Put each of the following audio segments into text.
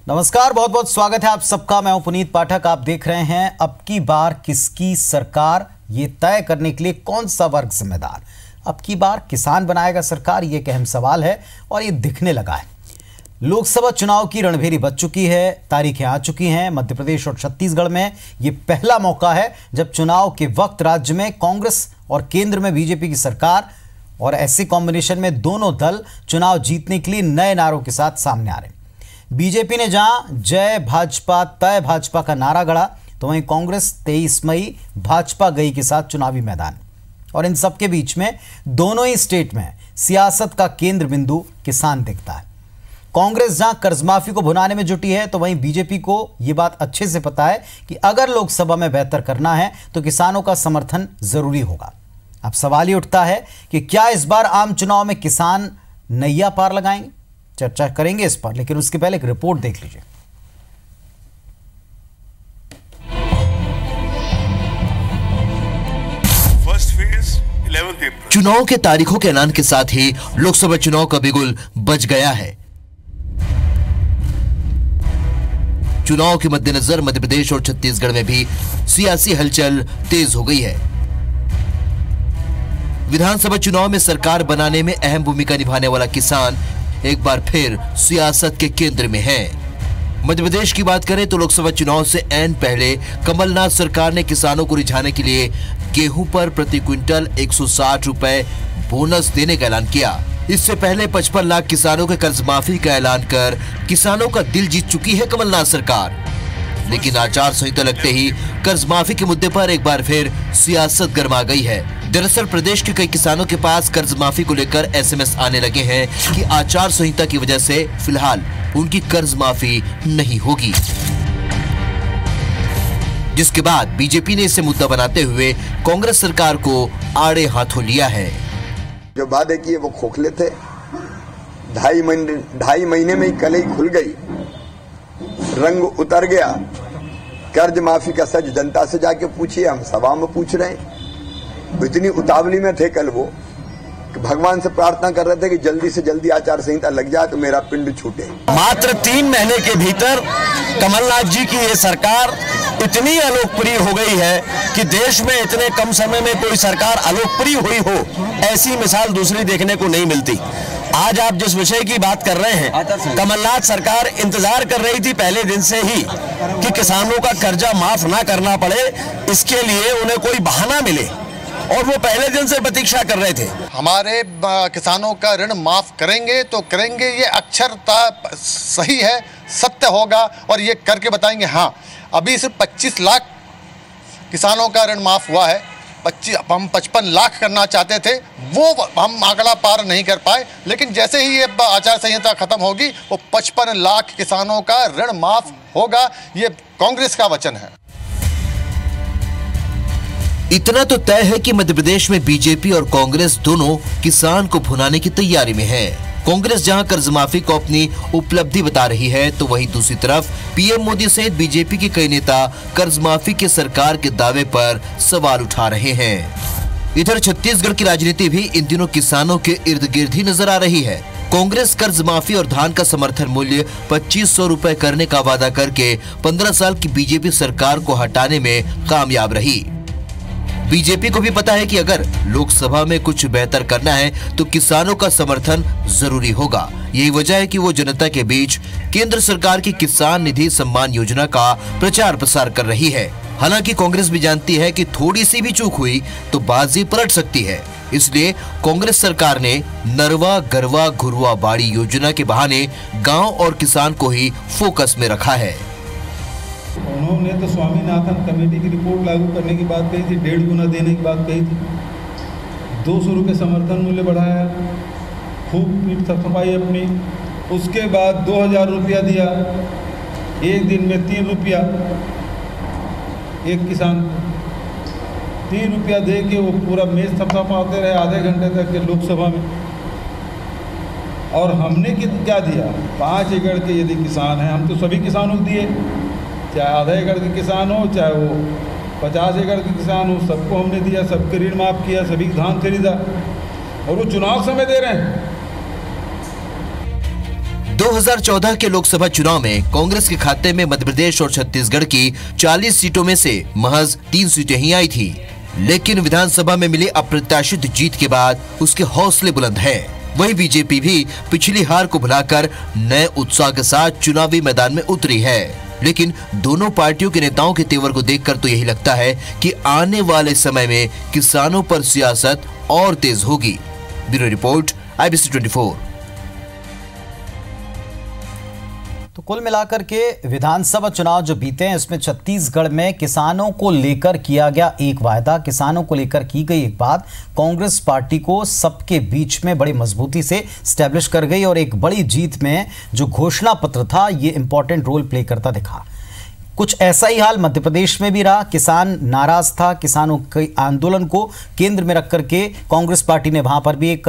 नमस्कार, बहुत बहुत स्वागत है आप सबका। मैं हूं पुनीत पाठक। आप देख रहे हैं अब की बार किसकी सरकार, ये तय करने के लिए कौन सा वर्ग जिम्मेदार। अब की बार किसान बनाएगा सरकार, ये एक अहम सवाल है और ये दिखने लगा है। लोकसभा चुनाव की रणभेरी बज चुकी है, तारीखें आ चुकी हैं। मध्य प्रदेश और छत्तीसगढ़ में ये पहला मौका है जब चुनाव के वक्त राज्य में कांग्रेस और केंद्र में बीजेपी की सरकार, और ऐसे कॉम्बिनेशन में दोनों दल चुनाव जीतने के लिए नए नारों के साथ सामने आ रहे हैं। बीजेपी ने जहां जय भाजपा तय भाजपा का नारा गढ़ा, तो वहीं कांग्रेस 23 मई भाजपा गई के साथ चुनावी मैदान। और इन सबके बीच में दोनों ही स्टेट में सियासत का केंद्र बिंदु किसान दिखता है। कांग्रेस जहां कर्जमाफी को भुनाने में जुटी है, तो वहीं बीजेपी को यह बात अच्छे से पता है कि अगर लोकसभा में बेहतर करना है तो किसानों का समर्थन जरूरी होगा। अब सवाल ये उठता है कि क्या इस बार आम चुनाव में किसान नैया पार लगाएंगे। चर्चा करेंगे इस पर, लेकिन उसके पहले एक रिपोर्ट देख लीजिए। चुनाव के तारीखों के ऐलान के साथ ही लोकसभा चुनाव का बिगुल बज गया है। चुनाव के मद्देनजर मध्य प्रदेश और छत्तीसगढ़ में भी सियासी हलचल तेज हो गई है। विधानसभा चुनाव में सरकार बनाने में अहम भूमिका निभाने वाला किसान एक बार फिर सियासत के केंद्र में है। मध्य प्रदेश की बात करें तो लोकसभा चुनाव से ऐन पहले कमलनाथ सरकार ने किसानों को रिझाने के लिए गेहूं पर प्रति क्विंटल 160 रुपए बोनस देने का ऐलान किया। इससे पहले 55 लाख किसानों के कर्ज माफी का ऐलान कर किसानों का दिल जीत चुकी है कमलनाथ सरकार। लेकिन आचार संहिता लगते ही कर्ज माफी के मुद्दे पर एक बार फिर सियासत गर्मा गई है। दरअसल प्रदेश के कई किसानों के पास कर्ज माफी को लेकर एसएमएस आने लगे हैं कि आचार संहिता की वजह से फिलहाल उनकी कर्ज माफी नहीं होगी, जिसके बाद बीजेपी ने इसे मुद्दा बनाते हुए कांग्रेस सरकार को आड़े हाथों लिया है। जो वादे किए वो खोखले थे। 2.5 महीने में ही कलई खुल गई, रंग उतर गया। कर्ज माफी का सच जनता से जाके पूछिए, हम सभा में पूछ रहे हैं। इतनी उतावली में थे कल वो कि भगवान से प्रार्थना कर रहे थे कि जल्दी से जल्दी आचार संहिता लग जाए तो मेरा पिंड छूटे। मात्र 3 महीने के भीतर कमलनाथ जी की ये सरकार इतनी अलोकप्रिय हो गई है कि देश में इतने कम समय में कोई सरकार अलोकप्रिय हुई हो, ऐसी मिसाल दूसरी देखने को नहीं मिलती। आज आप जिस विषय की बात कर रहे हैं, कमलनाथ सरकार इंतजार कर रही थी पहले दिन से ही कि किसानों का कर्जा माफ ना करना पड़े, इसके लिए उन्हें कोई बहाना मिले, और वो पहले दिन से प्रतीक्षा कर रहे थे। हमारे किसानों का ऋण माफ करेंगे तो करेंगे, ये अक्षरता सही है, सत्य होगा और ये करके बताएंगे। हाँ, अभी सिर्फ 25 लाख किसानों का ऋण माफ हुआ है। हम 55 लाख करना चाहते थे, वो हम आंकड़ा पार नहीं कर पाए। लेकिन जैसे ही ये आचार संहिता खत्म होगी, वो 55 लाख किसानों का ऋण माफ होगा, ये कांग्रेस का वचन है। इतना तो तय है कि मध्य प्रदेश में बीजेपी और कांग्रेस दोनों किसान को भुनाने की तैयारी में है। कांग्रेस जहां कर्ज माफी को अपनी उपलब्धि बता रही है, तो वहीं दूसरी तरफ पीएम मोदी सहित बीजेपी के कई नेता कर्ज माफी के सरकार के दावे पर सवाल उठा रहे हैं। इधर छत्तीसगढ़ की राजनीति भी इन दिनों किसानों के इर्द गिर्द ही नजर आ रही है। कांग्रेस कर्ज माफी और धान का समर्थन मूल्य 2500 रुपए करने का वादा करके 15 साल की बीजेपी सरकार को हटाने में कामयाब रही। बीजेपी को भी पता है कि अगर लोकसभा में कुछ बेहतर करना है तो किसानों का समर्थन जरूरी होगा। यही वजह है कि वो जनता के बीच केंद्र सरकार की किसान निधि सम्मान योजना का प्रचार प्रसार कर रही है। हालांकि कांग्रेस भी जानती है कि थोड़ी सी भी चूक हुई तो बाजी पलट सकती है। इसलिए कांग्रेस सरकार ने नरवा गरवा घुरवा बाड़ी योजना के बहाने गाँव और किसान को ही फोकस में रखा है। उन्होंने तो स्वामीनाथन कमेटी की रिपोर्ट लागू करने की बात कही थी, 1.5 गुना देने की बात कही थी, 200 रुपये समर्थन मूल्य बढ़ाया, खूब पीठ थपथपाई अपनी। उसके बाद 2000 रुपया दिया, एक दिन में 3 रुपया एक किसान, 3 रुपया दे के वो पूरा मेज थपथपाते रहे आधे घंटे तक के लोकसभा में। और हमने क्या दिया, 5 एकड़ के यदि किसान हैं, हम तो सभी किसानों को दिए, चाहे आधा एकड़ के किसान हो चाहे वो 50 एकड़ के किसान हो, सबको हमने दिया, सबके ऋण माफ किया, सभी धान खरीदा, और वो चुनाव समय दे रहे हैं। 2014 के लोकसभा चुनाव में कांग्रेस के खाते में मध्य प्रदेश और छत्तीसगढ़ की 40 सीटों में से महज 3 सीटें ही आई थी, लेकिन विधानसभा में मिली अप्रत्याशित जीत के बाद उसके हौसले बुलंद हैं। वही बीजेपी भी पिछली हार को भुलाकर नए उत्साह के साथ चुनावी मैदान में उतरी है। लेकिन दोनों पार्टियों के नेताओं के तेवर को देखकर तो यही लगता है कि आने वाले समय में किसानों पर सियासत और तेज होगी। Bureau report, IBC 24। तो कुल मिलाकर के विधानसभा चुनाव जो बीते हैं इसमें छत्तीसगढ़ में किसानों को लेकर किया गया एक वायदा, किसानों को लेकर की गई एक बात कांग्रेस पार्टी को सबके बीच में बड़ी मजबूती से स्टैब्लिश कर गई और एक बड़ी जीत में जो घोषणा पत्र था ये इंपॉर्टेंट रोल प्ले करता दिखा। कुछ ऐसा ही हाल मध्य प्रदेश में भी रहा। किसान नाराज था, किसानों के आंदोलन को केंद्र में रख करके कांग्रेस पार्टी ने वहां पर भी एक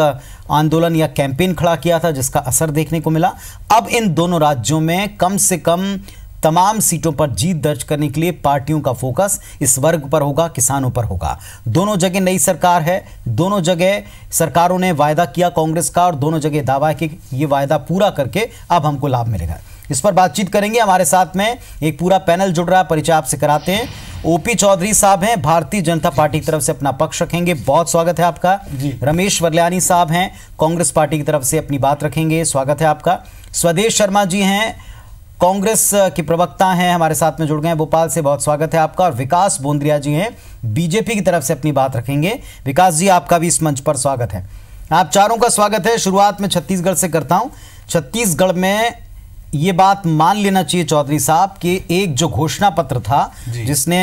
आंदोलन या कैंपेन खड़ा किया था जिसका असर देखने को मिला। अब इन दोनों राज्यों में कम से कम तमाम सीटों पर जीत दर्ज करने के लिए पार्टियों का फोकस इस वर्ग पर होगा, किसानों पर होगा। दोनों जगह नई सरकार है, दोनों जगह सरकारों ने वायदा किया कांग्रेस का और दोनों जगह दावा है कि ये वायदा पूरा करके अब हमको लाभ मिलेगा। इस पर बातचीत करेंगे। हमारे साथ में एक पूरा पैनल जुड़ रहा है, परिचय आपसे कराते हैं। ओपी चौधरी साहब हैं, भारतीय जनता पार्टी की तरफ से अपना पक्ष रखेंगे, बहुत स्वागत है आपका जी। रमेश वर्ल्यानी साहब हैं, कांग्रेस पार्टी की तरफ से अपनी बात रखेंगे, स्वागत है आपका। स्वदेश शर्मा जी हैं, कांग्रेस के प्रवक्ता हैं, हमारे साथ में जुड़ गए हैं भोपाल से, बहुत स्वागत है आपका। और विकास बोंद्रिया जी हैं, बीजेपी की तरफ से अपनी बात रखेंगे। विकास जी, आपका भी इस मंच पर स्वागत है। आप चारों का स्वागत है। शुरुआत में छत्तीसगढ़ से करता हूं। छत्तीसगढ़ में ये बात मान लेना चाहिए चौधरी साहब कि एक जो घोषणा पत्र था जिसने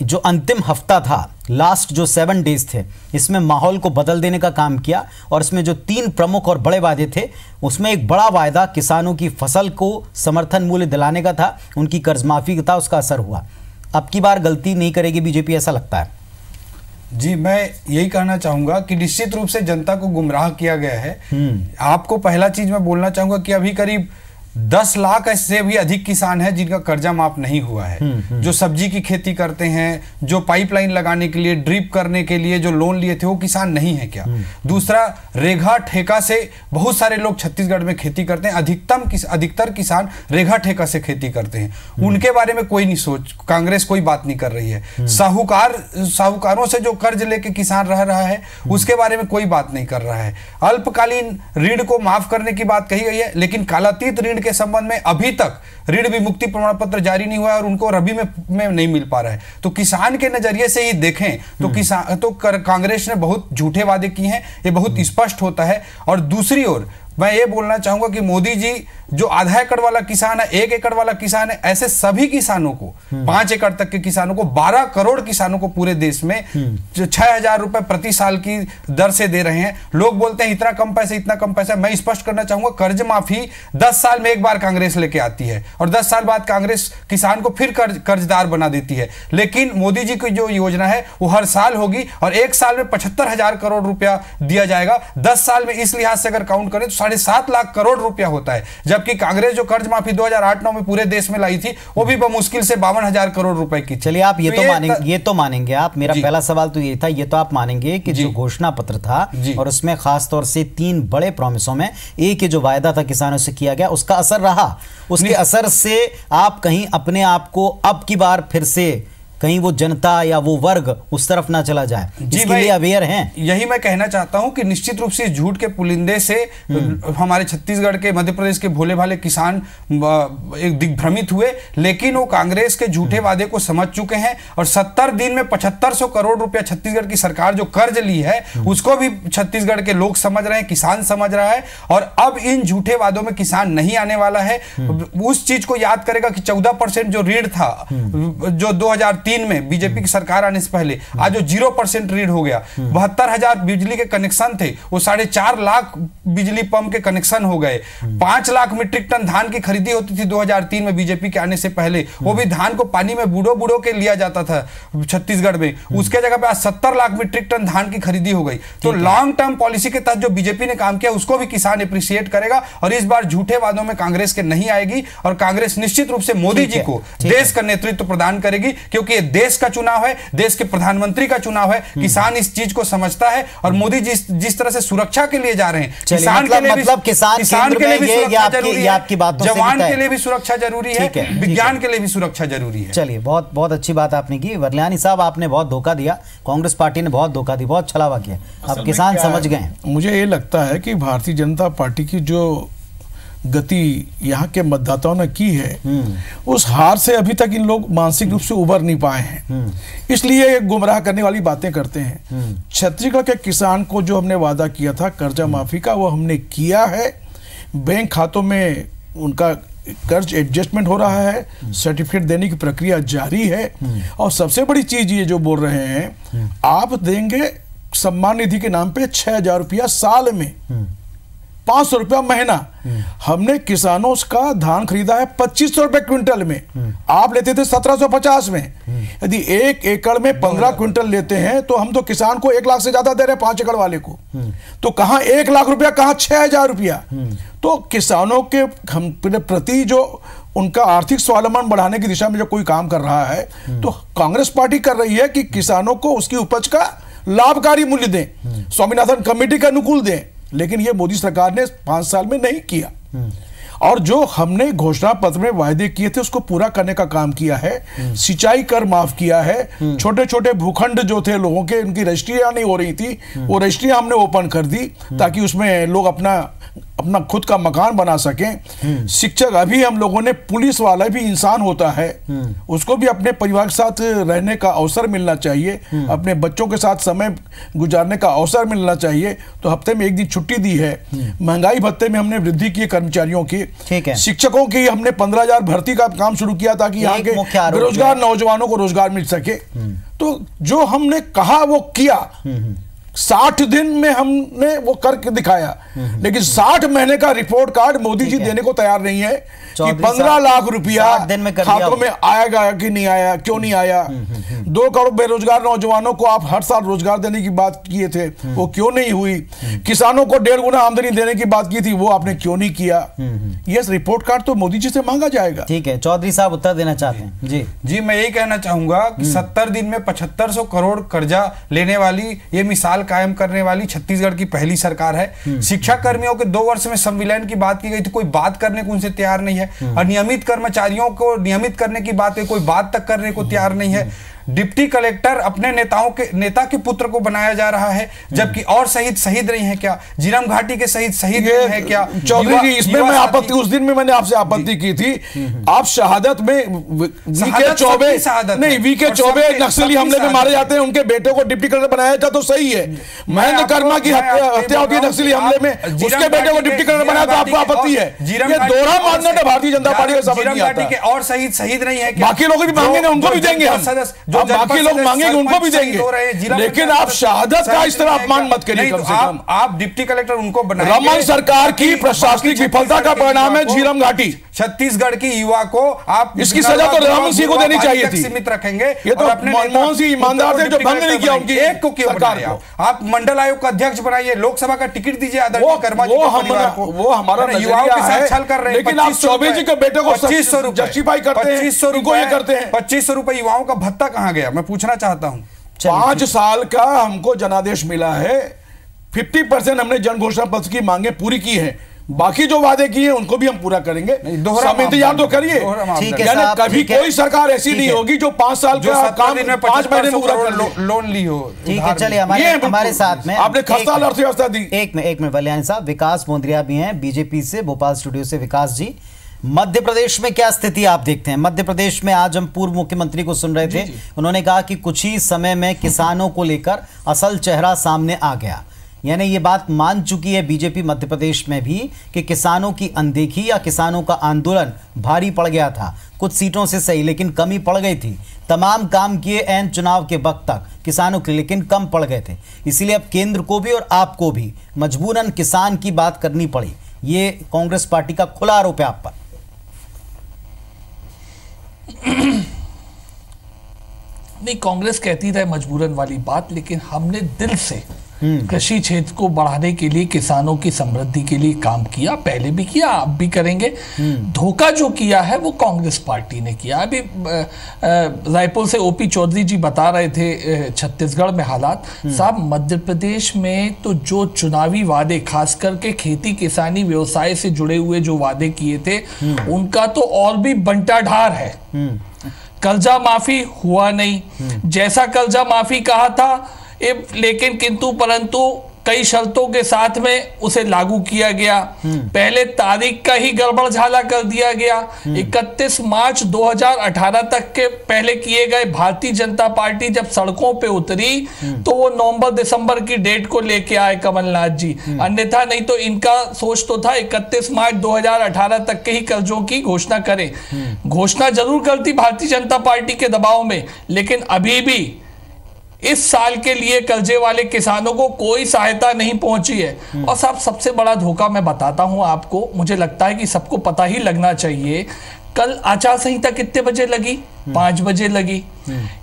जो अंतिम हफ्ता था, लास्ट जो 7 डेज थे, इसमें माहौल को बदल देने का काम किया और इसमें जो 3 प्रमुख और बड़े वादे थे उसमें एक बड़ा वायदा किसानों की फसल को समर्थन मूल्य दिलाने का था, उनकी कर्ज माफी का था, उसका असर हुआ। अब की बार गलती नहीं करेगी बीजेपी, ऐसा लगता है? जी, मैं यही कहना चाहूंगा कि निश्चित रूप से जनता को गुमराह किया गया है। आपको पहला चीज मैं बोलना चाहूंगा कि अभी करीब 10 लाख से भी अधिक किसान हैं जिनका कर्जा माफ नहीं हुआ है। जो सब्जी की खेती करते हैं, जो पाइपलाइन लगाने के लिए, ड्रिप करने के लिए जो लोन लिए थे, वो किसान नहीं है क्या? दूसरा, रेघा ठेका से बहुत सारे लोग छत्तीसगढ़ में खेती करते हैं, अधिकतर किसान रेघा ठेका से खेती करते हैं, उनके बारे में कोई नहीं कांग्रेस कोई बात नहीं कर रही है। साहूकारों से जो कर्ज लेके किसान रह रहा है उसके बारे में कोई बात नहीं कर रहा है। अल्पकालीन ऋण को माफ करने की बात कही गई है, लेकिन कालातीत ऋण के संबंध में अभी तक ऋण विमुक्ति प्रमाण पत्र जारी नहीं हुआ है और उनको रबी में नहीं मिल पा रहा है। तो किसान के नजरिए से ही देखें तो कांग्रेस ने बहुत झूठे वादे किए हैं, ये बहुत स्पष्ट होता है। और दूसरी ओर मैं ये बोलना चाहूंगा कि मोदी जी जो आधा एकड़ वाला किसान है, 1 एकड़ वाला किसान है, ऐसे सभी किसानों को 5 एकड़ तक के किसानों को 12 करोड़ किसानों को पूरे देश में 6,000 रुपए प्रति साल की दर से दे रहे हैं। लोग बोलते हैं इतना कम पैसे, इतना कम पैसा। मैं स्पष्ट करना चाहूंगा, कर्ज माफी 10 साल में एक बार कांग्रेस लेके आती है और 10 साल बाद कांग्रेस किसान को फिर कर्जदार बना देती है। लेकिन मोदी जी की जो योजना है वो हर साल होगी और 1 साल में 75,000 करोड़ रुपया दिया जाएगा। 10 साल में इस लिहाज से अगर काउंट करें तो 7.5 लाख करोड़ रुपया होता है, जबकि कांग्रेस जो कर्ज माफी 2008-9 में पूरे देश में लाई थी वो भी बमुश्किल से 52,000 करोड़ रुपए की। चलिए, आप ये तो मानेंगे आप। मेरा पहला सवाल तो ये था, ये तो आप मानेंगे कि जो घोषणा पत्र था और उसमें खास तौर से 3 बड़े प्रॉमिसों में एक जो वायदा था किसानों से किया गया, उसका असर रहा। उसके असर से आप कहीं अपने आप को अब की बार फिर से कहीं वो जनता या वो वर्ग उस तरफ ना चला जाए, इसके लिए अवेयर हैं? यही मैं कहना चाहता हूं कि निश्चित रूप से इस झूठ के पुलिंदे से हमारे छत्तीसगढ़ के, मध्य प्रदेश के भोले भाले किसान एक दिग्भ्रमित हुए, लेकिन वो कांग्रेस के झूठे वादे को समझ चुके हैं और 70 दिन में 7500 करोड़ रुपया छत्तीसगढ़ की सरकार जो कर्ज ली है उसको भी छत्तीसगढ़ के लोग समझ रहे हैं, किसान समझ रहा है। और अब इन झूठे वादों में किसान नहीं आने वाला है। उस चीज को याद करेगा कि 14% जो ऋण था जो 2003 में बीजेपी की सरकार आने से पहले, आज जो 0% ऋण हो गया। 72,000 बिजली के कनेक्शन थे, वो 4.5 लाख बिजली पंप के कनेक्शन हो गए। 5 लाख मीट्रिक टन धान की खरीदी होती थी 2003 में बीजेपी के आने से पहले, वो भी धान को पानी में बूढ़ो के लिया जाता था छत्तीसगढ़ में, उसके जगह पे आज 70 लाख मीट्रिक टन धान की खरीदी हो गई। तो लॉन्ग टर्म पॉलिसी के तहत जो बीजेपी ने काम किया उसको भी किसान अप्रिशिएट करेगा और इस बार झूठे वादों में कांग्रेस के नहीं आएगी और कांग्रेस निश्चित रूप से मोदी जी को देश का नेतृत्व प्रदान करेगी, क्योंकि ये देश का चुनाव है, देश के प्रधानमंत्री का चुनाव है। किसान इस चीज को समझता है और मोदी जी जिस तरह से सुरक्षा के लिए जा रहे हैं, किसान के लिए मतलब किसान के लिए भी सुरक्षा जरूरी है, जवान के लिए भी सुरक्षा जरूरी है, विज्ञान के लिए भी सुरक्षा जरूरी है। चलिए, बहुत बहुत अच्छी बात आपने की। वरल्यानी साहब, आपने बहुत धोखा दिया, कांग्रेस पार्टी ने बहुत धोखा दी, बहुत छलावा किया, अब किसान समझ गए। मुझे ये लगता है कि भारतीय जनता पार्टी की जो गति यहाँ के मतदाताओं ने की है, उस हार से अभी तक इन लोग मानसिक रूप से उबर नहीं पाए हैं, इसलिए गुमराह करने वाली बातें करते हैं। छत्तीसगढ़ के किसान को जो हमने वादा किया था कर्जा माफी का, वो हमने किया है। बैंक खातों में उनका कर्ज एडजस्टमेंट हो रहा है, सर्टिफिकेट देने की प्रक्रिया जारी है। और सबसे बड़ी चीज ये जो बोल रहे हैं, आप देंगे सम्मान निधि के नाम पे 6,000 रुपया साल में, 500 रुपया महीना। हमने किसानों का धान खरीदा है 2500 रुपए क्विंटल में, आप लेते थे 1750 में। यदि 1 एकड़ में 15 क्विंटल लेते हैं तो हम तो किसान को 1 लाख से ज्यादा दे रहे हैं 5 एकड़ वाले को। तो कहां 1 लाख रुपया, कहां 6,000 रुपया। तो किसानों के हम प्रति जो उनका आर्थिक स्वावलंबन बढ़ाने की दिशा में जो कोई काम कर रहा है, तो कांग्रेस पार्टी कर रही है कि किसानों को उसकी उपज का लाभकारी मूल्य दें, स्वामीनाथन कमेटी के अनुकूल दें। लेकिन ये मोदी सरकार ने 5 साल में नहीं किया। और जो हमने घोषणा पत्र में वायदे किए थे उसको पूरा करने का काम किया है। सिंचाई कर माफ किया है, छोटे छोटे भूखंड जो थे लोगों के, उनकी रजिस्ट्रियां नहीं हो रही थी, वो रजिस्ट्रियां हमने ओपन कर दी ताकि उसमें लोग अपना खुद का मकान बना सकें। शिक्षक, अभी हम लोगों ने, पुलिस वाला भी इंसान होता है, उसको भी अपने परिवार के साथ रहने का अवसर मिलना चाहिए, अपने बच्चों के साथ समय गुजारने का अवसर मिलना चाहिए। तो हफ्ते में 1 दिन छुट्टी दी है। महंगाई भत्ते में हमने वृद्धि की कर्मचारियों की। शिक्षकों की हमने 15,000 भर्ती का काम शुरू किया ताकि यहाँ के बेरोजगार नौजवानों को रोजगार मिल सके। तो जो हमने कहा वो किया। 60 दिन में हमने वो करके दिखाया, लेकिन 60 महीने का रिपोर्ट कार्ड मोदी जी देने को तैयार नहीं है कि 15 लाख रुपया खातों में आएगा कि नहीं आया, क्यों नहीं आया। 2 करोड़ बेरोजगार नौजवानों को आप हर साल रोजगार देने की बात किए थे, वो क्यों नहीं हुई। किसानों को 1.5 गुना आमदनी देने की बात की थी, वो आपने क्यों नहीं किया। ये रिपोर्ट कार्ड तो मोदी जी से मांगा जाएगा। ठीक है, चौधरी साहब उत्तर देना चाहते हैं। जी, मैं यही कहना चाहूंगा कि 70 दिन में 7500 करोड़ कर्जा लेने वाली, ये मिसाल कायम करने वाली छत्तीसगढ़ की पहली सरकार है। शिक्षा कर्मियों के 2 वर्ष में संविलियन की बात की गई थी, कोई बात करने को उनसे तैयार नहीं है। और नियमित कर्मचारियों को नियमित करने की बात है, कोई बात तक करने को तैयार नहीं है। डिप्टी कलेक्टर अपने नेता के पुत्र को बनाया जा रहा है, जबकि और शहीद नहीं है क्या? जीरम घाटी के शहीद नहीं है क्या? चौधरी जी, इसमें मैं आपत्ति, उस दिन में मैंने आपसे आपत्ति की थी। आप शहादत में वीके चौबे नक्सली हमले में मारे जाते हैं, उनके बेटे को डिप्टी कलेक्टर बनाया जाता तो सही है। महेंद्र कर्मा की हत्या होती है नक्सली हमले में, उसके बेटे को डिप्टी कलेक्टर बनाया तो आपको आपत्ति है। ये दोहरा मानदंड है भारतीय जनता पार्टी का, समझ नहीं आता। और शहीद नहीं है, बाकी लोग भी मांगेंगे, उनको भी देंगे हम। बाकी लोग मांगेंगे, उनको भी देंगे, लेकिन आप शहादत का इस तरह अपमान मत करिए। कम से कम आप डिप्टी कलेक्टर उनको बनाएंगे। रमन सरकार की प्रशासनिक विफलता का परिणाम है झीरम घाटी। छत्तीसगढ़ की युवा को आप इसकी सजा तो रमन सिंह को देनी चाहिए थी। सीमित रखेंगे। ये तो मनमोहन सिंह ईमानदार थे जो भंग नहीं किया उनकी एक को क्यों बनाए आप? मंडल आयोग का अध्यक्ष बनाइए, लोकसभा का टिकट दीजिए आदरणीय कर्मा जी को। वो हमारा युवाओं के साथ छल कर रहे हैं, लेकिन आप चौबे जी के बेटे को 2500 रुपए जस्टिफाई करते हैं, 2500 रुपए करते हैं। 2500 रुपए युवाओं का भत्ता कहां गया, मैं पूछना चाहता हूं। 5 साल का हमको जनादेश मिला है, 50% हमने जन घोषणा पत्र की मांगे पूरी की है, बाकी जो वादे किए हैं उनको भी हम पूरा करेंगे। इंतजार तो करिए। कभी कोई सरकार ऐसी नहीं होगी जो 5 साल का काम 5 महीने में पूरा कर लोन ली हो। ठीक है, चलिए हमारे साथ में आपने खस्ता अर्थव्यवस्था दी। एक मिनट वल्यानी साहब, विकास मोन्द्रिया भी हैं बीजेपी से, भोपाल स्टूडियो से। विकास जी, मध्य प्रदेश में क्या स्थिति आप देखते हैं? मध्य प्रदेश में आज हम पूर्व मुख्यमंत्री को सुन रहे थे, उन्होंने कहा कि कुछ ही समय में किसानों को लेकर असल चेहरा सामने आ गया। यानी ये बात मान चुकी है बीजेपी मध्य प्रदेश में भी कि किसानों की अनदेखी या किसानों का आंदोलन भारी पड़ गया था। कुछ सीटों से सही, लेकिन कमी पड़ गई थी। तमाम काम किए एन चुनाव के वक्त तक किसानों के, लेकिन कम पड़ गए थे। इसीलिए अब केंद्र को भी और आपको भी मजबूरन किसान की बात करनी पड़ी। ये कांग्रेस पार्टी का खुला आरोप है आप पर। नहीं, कांग्रेस कहती रहे मजबूरन वाली बात, लेकिन हमने दिल से कृषि क्षेत्र को बढ़ाने के लिए, किसानों की समृद्धि के लिए काम किया, पहले भी किया, अब भी करेंगे। धोखा जो किया है वो कांग्रेस पार्टी ने किया। अभी रायपुर से ओपी चौधरी जी बता रहे थे छत्तीसगढ़ में हालात। साहब, मध्य प्रदेश में तो जो चुनावी वादे, खास करके खेती किसानी व्यवसाय से जुड़े हुए जो वादे किए थे, उनका तो और भी बंटाढार है। कर्जा माफी हुआ नहीं, जैसा कर्जा माफी कहा था, लेकिन किंतु परंतु कई शर्तों के साथ में उसे लागू किया गया। पहले तारीख का ही गड़बड़ झाला कर दिया गया। 31 मार्च 2018 तक के पहले किए गए। भारतीय जनता पार्टी जब सड़कों पे उतरी तो वो नवंबर दिसंबर की डेट को लेके आए कमलनाथ जी, अन्यथा नहीं तो इनका सोच तो था 31 मार्च 2018 तक के ही कर्जों की घोषणा करें। घोषणा जरूर करती भारतीय जनता पार्टी के दबाव में, लेकिन अभी भी इस साल के लिए कर्जे वाले किसानों को कोई सहायता नहीं पहुंची है। और साहब, सबसे बड़ा धोखा मैं बताता हूं आपको, मुझे लगता है कि सबको पता ही लगना चाहिए। कल आचार संहिता कितने बजे लगी? 5 बजे लगी।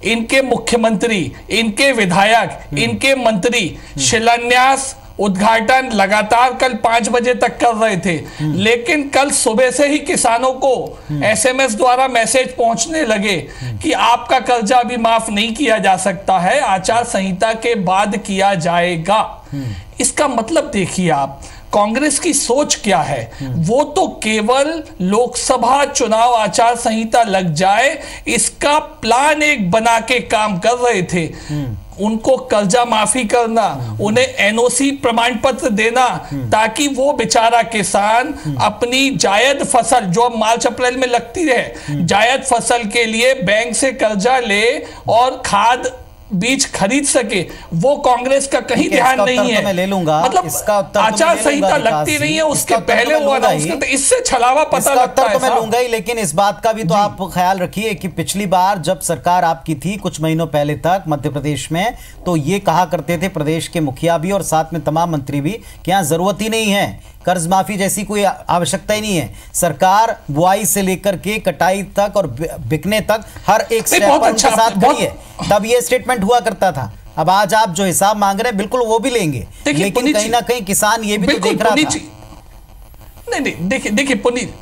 इनके मुख्यमंत्री, इनके विधायक, इनके मंत्री शिलान्यास, उद्घाटन लगातार कल 5 बजे तक कर रहे थे, लेकिन कल सुबह से ही किसानों को SMS द्वारा मैसेज पहुंचने लगे कि आपका कर्जा अभी माफ नहीं किया जा सकता है, आचार संहिता के बाद किया जाएगा। इसका मतलब देखिए आप, कांग्रेस की सोच क्या है। वो तो केवल लोकसभा चुनाव आचार संहिता लग जाए इसका प्लान एक बना के काम कर रहे थे। उनको कर्जा माफी करना, उन्हें NOC प्रमाण पत्र देना, ताकि वो बेचारा किसान अपनी जायद फसल जो अब मार्च अप्रैल में लगती रहे, जायद फसल के लिए बैंक से कर्जा ले और खाद बीज खरीद सके। वो कांग्रेस का कहीं ध्यान नहीं है। मैं ले लूंगा, मतलब इसका उत्तर आचार संहिता लगती नहीं है, उसके पहले वो अनाउंस करते, इससे छलावा पता लगता है। तो मैं लूंगा ही, लेकिन इस बात का भी तो आप ख्याल रखिए कि पिछली बार जब सरकार आपकी थी कुछ महीनों पहले तक मध्य प्रदेश में, तो ये कहा करते थे प्रदेश के मुखिया भी और साथ में तमाम मंत्री भी कि यहाँ जरूरत ही नहीं है, कर्ज माफी जैसी कोई आवश्यकता ही नहीं है। सरकार बुआई से लेकर के कटाई तक और बिकने तक हर एक स्टेप के साथ खड़ी है। तब ये स्टेटमेंट हुआ करता था। अब आज आप जो हिसाब मांग रहे हैं बिल्कुल वो भी लेंगे, लेकिन कहीं ना कहीं किसान ये भी तो देख रहा था। नहीं, देखिए पुनीत,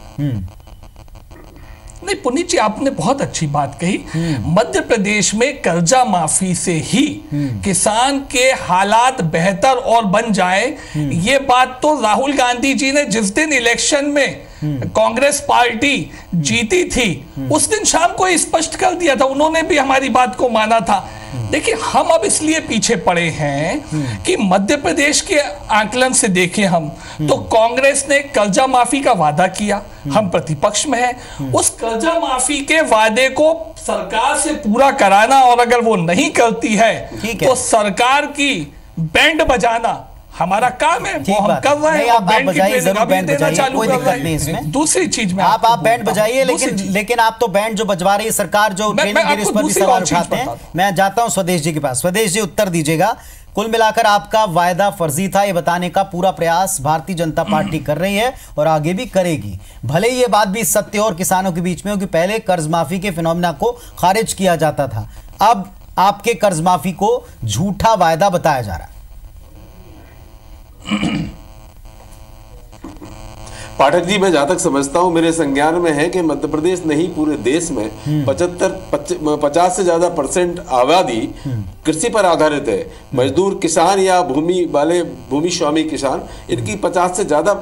नहीं पुनीत जी, आपने बहुत अच्छी बात कही। मध्य प्रदेश में कर्जा माफी से ही किसान के हालात बेहतर और बन जाए, ये बात तो राहुल गांधी जी ने जिस दिन इलेक्शन में कांग्रेस पार्टी जीती थी उस दिन शाम को स्पष्ट कर दिया था। उन्होंने भी हमारी बात को माना था। देखिए, हम अब इसलिए पीछे पड़े हैं कि मध्य प्रदेश के आंकलन से देखें हम तो कांग्रेस ने कर्जा माफी का वादा किया, हम प्रतिपक्ष में हैं। उस कर्जा माफी के वादे को सरकार से पूरा कराना, और अगर वो नहीं करती है तो सरकार की बैंड बजाना हमारा काम है, वो हम कर रहे हैं। आप बजाइए, जरूर बैंड बजाइए, कोई दिक्कत नहीं इसमें। दूसरी चीज में आप बैंड बजाइए, लेकिन आप तो बैंड जो बजवा रही है सरकार, जो ट्रेनिंग दे रही है, उस पर भी सवाल उठाते हैं। मैं जाता हूं स्वदेश जी के पास। स्वदेश जी, उत्तर दीजिएगा। कुल मिलाकर आपका वायदा फर्जी था, ये बताने का पूरा प्रयास भारतीय जनता पार्टी कर रही है और आगे भी करेगी। भले ही ये बात भी सत्य और किसानों के बीच में हो कि पहले कर्ज माफी के फिनोमिना को खारिज किया जाता था, अब आपके कर्ज माफी को झूठा वायदा बताया जा रहा है। पाठक जी, मैं जहां तक समझता हूं, मेरे संज्ञान में है कि मध्य प्रदेश नहीं पूरे देश में 50 से ज्यादा % आबादी कृषि पर आधारित है। मजदूर किसान या भूमि वाले, भूमि स्वामी किसान, इनकी 50 से ज्यादा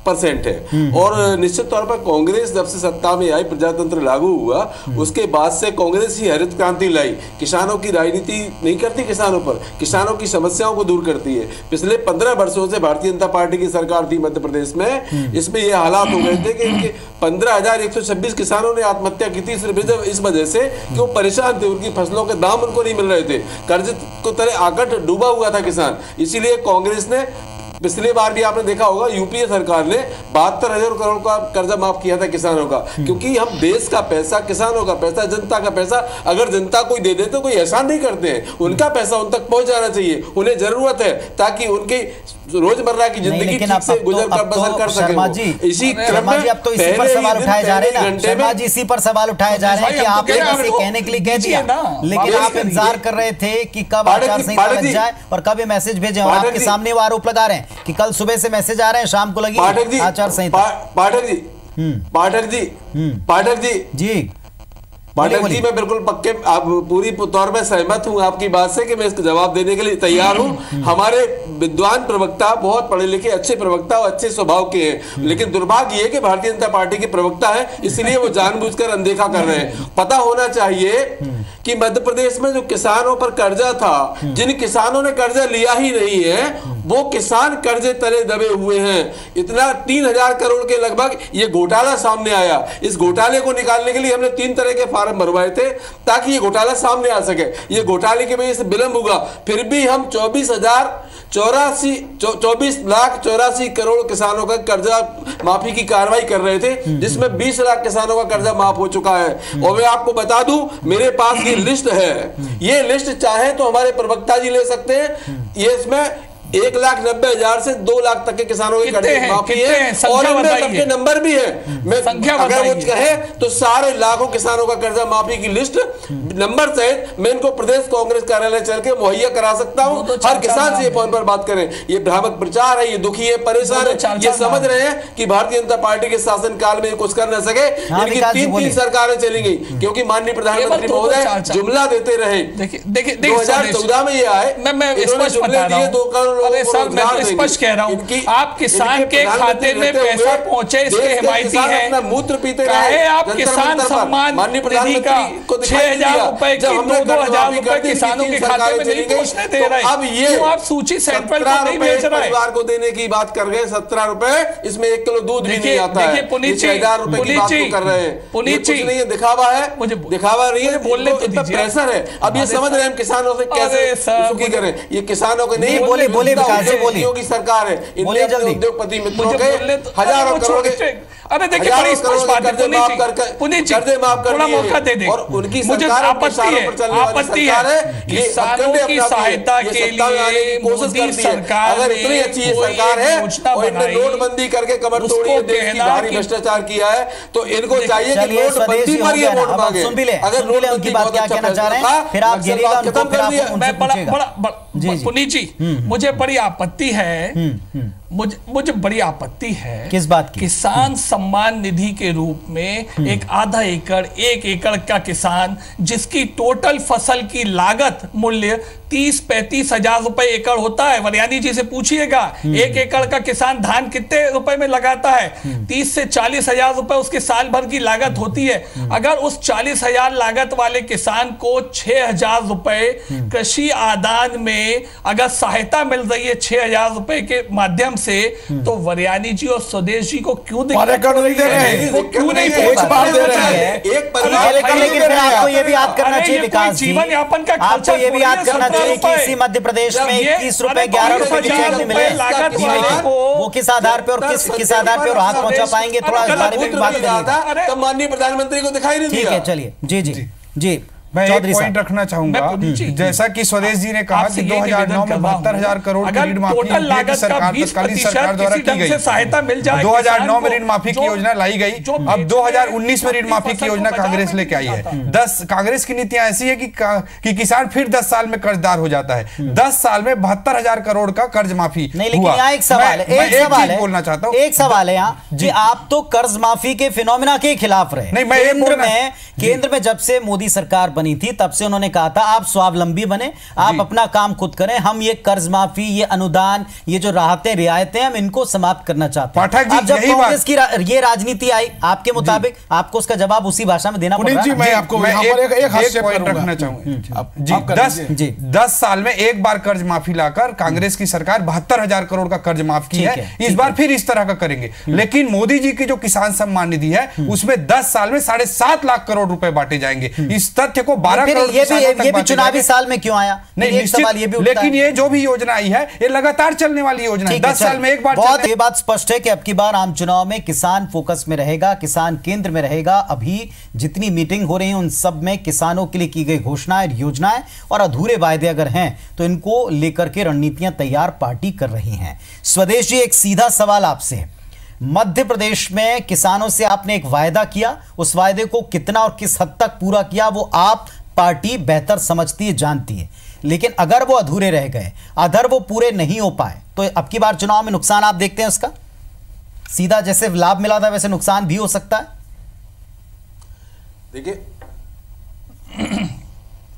% है। और निश्चित तौर पर कांग्रेस जब से सत्ता में आई, प्रजातंत्र लागू हुआ, उसके बाद से कांग्रेस ही हरित क्रांति लाई। किसानों की राजनीति नहीं करती, किसानों पर, किसानों की समस्याओं को दूर करती है। पिछले 15 वर्षों से भारतीय जनता पार्टी की सरकार थी मध्य प्रदेश में, इसमें यह हालात हो गए थे कि इनके 15,126 किसानों ने आत्महत्या की थी, सिर्फ इस वजह से कि वो परेशान थे, उनकी फसलों के दाम उनको नहीं मिल रहे थे, कर्ज को तरह आकट डूबा हुआ था किसान। इसीलिए कांग्रेस ने पिछली बार भी आपने देखा होगा यूपीए सरकार ने 72,000 करोड़ का कर्जा माफ किया था किसानों का, क्योंकि हम देश का पैसा, किसानों का पैसा, जनता का पैसा अगर जनता को दे दे तो कोई एहसान नहीं करते हैं, उनका पैसा उन तक पहुंच जाना चाहिए, उन्हें जरूरत है ताकि उनकी रोजमर्रा की जिंदगी ठीक से गुजर कर बसर कर सके। शर्मा जी, इसी क्रम में अब तो इसी पर सवाल उठाए जा रहे हैं ना, शर्मा जी इसी पर सवाल उठाए जा रहे हैं कि आपने इसे कहने के लिए कह दिया, लेकिन आप इंतजार कर रहे थे कि कब आचार संहिता लग जाए और कब ये मैसेज भेजे, और आपके सामने वो आरोप लगा रहे हैं कि कल सुबह से मैसेज आ रहे हैं, शाम को लगी आचार संहिता। पाठक जी मैं बिल्कुल पक्के पूरी तौर में सहमत हूं आपकी बात से कि मैं इसका जवाब देने के लिए तैयार हूं। हमारे विद्वान प्रवक्ता बहुत पढ़े लिखे अच्छे प्रवक्ता और अच्छे स्वभाव के हैं, लेकिन दुर्भाग्य ये कि भारतीय जनता पार्टी के प्रवक्ता है, इसलिए वो जानबूझकर अनदेखा कर रहे हैं। पता होना चाहिए कि मध्य प्रदेश में जो किसानों पर कर्जा था, जिन किसानों ने कर्जा लिया ही नहीं है वो किसान कर्जे तले दबे हुए हैं। इतना 3,000 करोड़ के लगभग ये घोटाला सामने आया। इस घोटाले को निकालने के लिए हमने 3 तरह के फार्म भरवाए थे ताकि ये घोटाला सामने आ सके। ये घोटाले की वजह से विलंब हुआ, फिर भी हम 24 लाख 84 करोड़ किसानों का कर्जा माफी की कार्रवाई कर रहे थे, जिसमें 20 लाख किसानों का कर्जा माफ हो चुका है। और मैं आपको बता दूं, मेरे पास ये लिस्ट है, ये लिस्ट चाहे तो हमारे प्रवक्ता जी ले सकते हैं। ये इसमें 1,90,000 से 2 लाख तक के किसानों की कर्ज माफी है और इनमें सबके नंबर भी है। मैं अगर वो कहे तो सारे लाखों किसानों का कर्जा माफी की लिस्ट नंबर सहित मैं इनको प्रदेश कांग्रेस कार्यालय चल के मुहैया करा सकता हूं। हर किसान से ये फोन पर बात करें। ये भ्रामक प्रचार है, ये दुखी है, परेशान है, ये समझ रहे हैं कि भारतीय जनता पार्टी के शासन काल में कुछ कर न सके। इनकी 3 सरकारें चली गई क्योंकि माननीय प्रधानमंत्री महोदय जुमला देते रहे। 2014 में ये आए, इन्होंने जुमले दिए 2 करोड़। अरे सर मैं तो स्पष्ट कह रहा हूँ, आप किसान के खाते में पैसा पहुंचे इसके हिमायती हैं। मूत्र पीते रहे आप किसान सम्मान निधि का 6,000 रुपए की 2,000 रुपए किसानों के खाते में नहीं पहुंचने दे रहे। अब ये आप सूची सेंट्रल को नहीं भेज रहे, परिवार को देने की बात कर रहे हैं। 17 रुपए, इसमें 1 किलो दूध भी नहीं आता है। 6,000 रुपए की बात कर रहे हैं। पुनीत जी, नहीं दिखावा है, मुझे दिखावा नहीं है, बोलने तो प्रेशर है। अब ये समझ रहे हैं हम किसानों से कैसे सुखी करें। ये किसानों को नहीं बोले की सरकार है, उद्योगपति मित्रों के हजारों करोड़ के, अरे देखिए बड़ी स्पष्ट बात है पुनीत जी, थोड़ा मौका दे दे। और उनकी मुझे आपत्ति है किसानों की सहायता के लिए मोदी सरकार अगर इतनी अच्छी सरकार है और इन्होंने नोटबंदी करके कमर तोड़ी है, देश की भारी भ्रष्टाचार किया है, तो इनको चाहिए कि नोटबंदी पर ये वोट मांगे। अगर नोटबंदी बात क्या कहना चाह रहे हैं, फिर आप गिरेगा उनको, फिर आप उनसे पूछेगा। पुनीत जी, मुझे बड़ी आपत्ति है, मुझे बड़ी आपत्ति है किस बात की? किसान सम्मान निधि के रूप में एक आधा एकड़ 1 एकड़ का किसान जिसकी टोटल फसल की लागत मूल्य 30-35 हजार रुपए एकड़ होता है। वरियानी जी से पूछिएगा 1 एकड़ का किसान धान कितने रुपए में लगाता है? 30 से 40 हजार रुपए उसके साल भर की लागत होती है। अगर उस 40 हजार लागत वाले किसान को 6,000 रुपए कृषि आदान में अगर सहायता मिल रही है 6,000 रुपए के माध्यम से, तो वरियानी जी और स्वदेश जी को क्यों क्यों नहीं दे रहे हैं? आपको ये भी याद करना चाहिए विकास जी, जीवन यापन का आपको ये भी याद करना चाहिए कि इसी मध्य प्रदेश में 21 रुपए 11 रुपए के चेक मिले, वो किस आधार पे और किस आधार पे और हाथ पहुंचा पाएंगे, थोड़ा इस बारे में बात करिए। तब माननीय प्रधानमंत्री को दिखाई नहीं दिया। ठीक है, चलिए जी मैं एक पॉइंट रखना चाहूंगा, जैसा कि स्वदेश जी ने कहा कि 2009 में 72,000 करोड़ की ऋण माफी सरकार तत्कालीन सरकार द्वारा की गई, सहायता मिल जाए। 2009 में ऋण माफी की योजना लाई गई, अब 2019 में ऋण माफी की योजना कांग्रेस लेके आई है। कांग्रेस की नीतियां ऐसी है कि किसान फिर 10 साल में कर्जदार हो जाता है। 10 साल में 72,000 करोड़ का कर्ज माफी हुआ। एक सवाल है, बोलना चाहता हूँ, एक सवाल है यहाँ जी, आप तो कर्ज माफी के फिनोमिना के खिलाफ रहे। केंद्र में जब से मोदी सरकार बनी थी तब से उन्होंने कहा था आप स्वावलंबी बने, आप अपना काम खुद करें, हम ये कर्ज माफी, ये अनुदान, ये जो राहतें रियायतें हम इनको समाप्त करना चाहते हैं। अब जब कांग्रेस की ये राजनीति आई आपके मुताबिक आपको उसका जवाब उसी भाषा में देना पड़ा। जी मैं आपको एक पॉइंट रखना चाहूंगा। 10 साल में एक बार कर्ज माफी लाकर कांग्रेस की सरकार 72,000 करोड़ का कर्ज माफ की है। इस बार फिर इस तरह का करेंगे। लेकिन मोदी जी की जो किसान सम्मान निधि है उसमें 10 साल में 7.5 लाख करोड़ रुपए बांटे जाएंगे। इस तथ्य को 12 करोड़ ये भी चुनावी साल में क्यों आया? नहीं, एक सवाल ये भी उठता लेकिन है। ये जो भी योजना आई है ये लगातार चलने वाली योजना है, 10 साल में एक बार। बहुत ये बात स्पष्ट है कि अब की बार आम चुनाव में किसान फोकस में रहेगा, किसान केंद्र में रहेगा। अभी जितनी मीटिंग हो रही है उन सब में किसानों के लिए की गई घोषणाएं, योजनाएं और अधूरे वायदे अगर हैं तो इनको लेकर के रणनीतियां तैयार पार्टी कर रही हैं। स्वदेश जी, एक सीधा सवाल आपसे है, मध्य प्रदेश में किसानों से आपने एक वायदा किया, उस वायदे को कितना और किस हद तक पूरा किया वो आप पार्टी बेहतर समझती है, जानती है, लेकिन अगर वो अधूरे रह गए, अगर वो पूरे नहीं हो पाए तो अब की बार चुनाव में नुकसान आप देखते हैं उसका? सीधा जैसे लाभ मिला था वैसे नुकसान भी हो सकता है। देखिए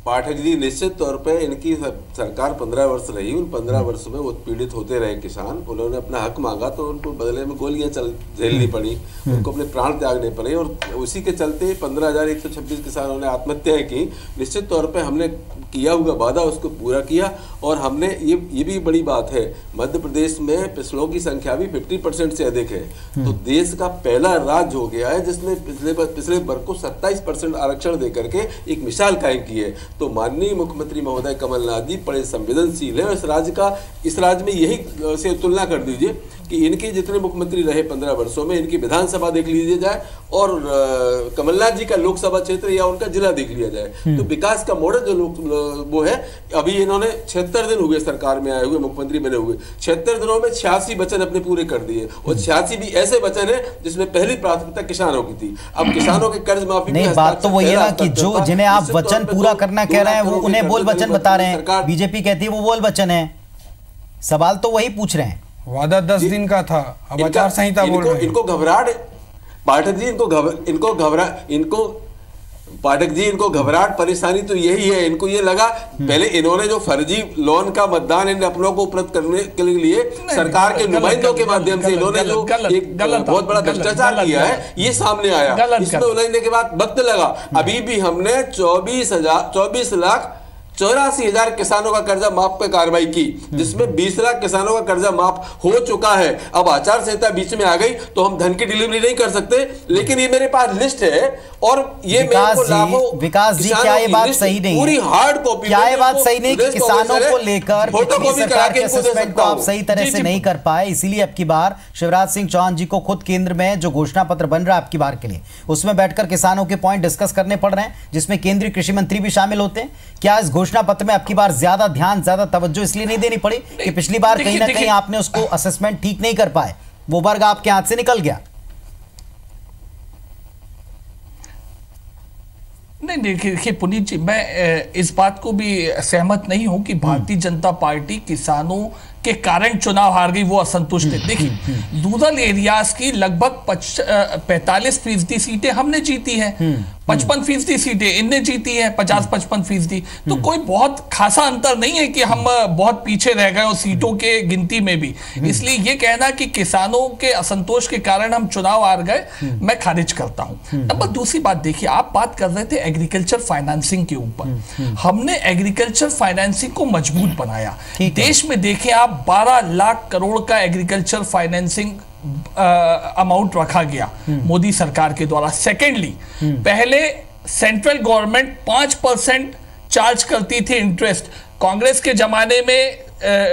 पाठक जी, निश्चित तौर पे इनकी सरकार 15 वर्ष रही, उन 15 वर्ष में वो पीड़ित होते रहे किसान। उन्होंने अपना हक मांगा तो उनको बदले में गोलियां झेलनी पड़ी, उनको अपने प्राण त्यागने पड़े और उसी के चलते 15,126 किसानों ने आत्महत्याएं की। निश्चित तौर पे हमने किया हुआ वादा उसको पूरा किया और हमने ये भी बड़ी बात है, मध्य प्रदेश में पिछड़ों की संख्या भी 50% से अधिक है। तो देश का पहला राज्य हो गया है जिसने पिछले वर्ग को 27% आरक्षण देकर के एक मिसाल कायम की है। तो माननीय मुख्यमंत्री महोदय कमलनाथ जी बड़े संवेदनशील है। इस राज्य में यही से तुलना कर दीजिए कि इनके जितने मुख्यमंत्री रहे 15 वर्षों में, इनकी विधानसभा देख लीजिए जाए और कमलनाथ जी का लोकसभा क्षेत्र या उनका जिला देख लिया जाए तो विकास का मॉडल जो वो है। अभी इन्होंने 76 दिन हुए सरकार में आए हुए, मुख्यमंत्री बने हुए, 76 दिनों में 86 वचन अपने पूरे कर दिए और 86 भी ऐसे वचन है जिसमें पहली प्राथमिकता किसानों की थी। अब किसानों के कर्ज माफी नहीं, बात तो वही है ना कि जो जिन्हें आप वचन पूरा करना कह रहे हैं वो उन्हें बोल वचन बता रहे हैं, बीजेपी कहती है वो बोल वचन है। सवाल तो वही पूछ रहे हैं। वादा 10 दिन का था, अब आचार संहिता बोल रहे हैं। इनको घबराहट, पाठक जी इनको घबराहट परेशानी तो यही है। इनको ये लगा पहले इन्होंने जो फर्जी लोन का मतदान इन अपनों को उपलब्ध करने के लिए सरकार के नुमाइंदों के माध्यम से इन्होंने जो एक बहुत बड़ा भ्रष्टाचार किया है ये सामने आया। इसमें उलझने के बाद वक्त लगा। अभी भी हमने 24,84,00,84 किसानों का कर्जा माफ पे कार्रवाई की, जिसमें 20 लाख किसानों का कर्जा माफ हो चुका है। अब आचार संहिता बीच में आ गई तो हम धन की डिलीवरी नहीं कर सकते, लेकिन ये मेरे पास लिस्ट है और ये विकास जी क्या ये बात सही नहीं पूरी हार्ड कॉपी, क्या ये बात सही नहीं कि किसानों को लेकर सरकार के असेसमेंट को आप सही तरह से नहीं कर पाए, इसीलिए अब की बार शिवराज सिंह चौहान जी को खुद केंद्र में जो घोषणा पत्र बन रहा है अब की बार के लिए, उसमें बैठकर किसानों के पॉइंट डिस्कस करने पड़ रहे हैं, जिसमें केंद्रीय कृषि मंत्री भी शामिल होते हैं। क्या इस घोषणा पत्र में अब की बार ज्यादा ध्यान, ज्यादा तवज्जो इसलिए नहीं देनी पड़ी कि पिछली बार कहीं ना कहीं आपने उसको असेसमेंट ठीक नहीं कर पाए, वो वर्ग आपके हाथ से निकल गया? नहीं देखिए पुनीत जी, मैं इस बात को भी सहमत नहीं हूं कि भारतीय जनता पार्टी किसानों के कारण चुनाव हार गई, वो असंतुष्ट है। देखिए रूरल एरियाज की लगभग 45% सीटें हमने जीती हैं, 55% सीटें इनने जीती हैं, 50-55%। तो कोई बहुत खासा अंतर नहीं है कि हम बहुत पीछे रह गए और सीटों के गिनती में भी। इसलिए ये कहना कि किसानों के असंतोष के कारण हम चुनाव हार गए, मैं खारिज करता हूं। नंबर दूसरी बात, देखिए आप बात कर रहे थे एग्रीकल्चर फाइनेंसिंग के ऊपर। हमने एग्रीकल्चर फाइनेंसिंग को मजबूत बनाया। देश में देखें आप 12 लाख करोड़ का एग्रीकल्चर फाइनेंसिंग अमाउंट रखा गया मोदी सरकार के द्वारा। सेकेंडली, पहले सेंट्रल गवर्नमेंट 5% चार्ज करती थी इंटरेस्ट। कांग्रेस के जमाने में,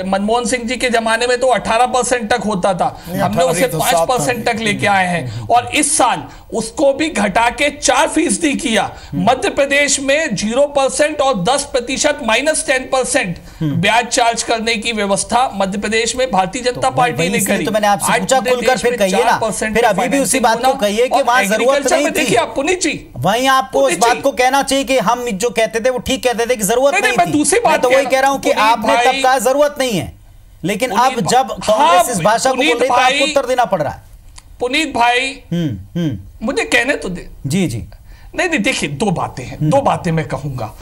मनमोहन सिंह जी के जमाने में तो 18% तक होता था, हमने उसे 5% तक लेके आए हैं और इस साल उसको भी घटा के 4% किया। मध्य प्रदेश में 0% और 10% -10% ब्याज चार्ज करने की व्यवस्था मध्य प्रदेश में भारतीय जनता पार्टी ने करी। तो मैंने आपसे पूछा खुलकर, फिर कहिए ना, फिर अभी भी उसी बात को कहिए कि वहां जरूरत नहीं थी। देखिए आप पुनीत जी, वहीं आपको इस बात को कहना चाहिए कि हम जो कहते थे वो ठीक कहते थे कि जरूरत नहीं थी। दूसरी बात तो वही कह रहा हूं कि आपने तब कहा जरूरत नहीं है, लेकिन अब जब कांग्रेस इस भाषा को बोल रही है तो आपको उत्तर देना पड़ रहा है। पुनीत भाई मुझे कहने तो दे। जी जी। नहीं देखिए, दो बातें मैं कहूंगा।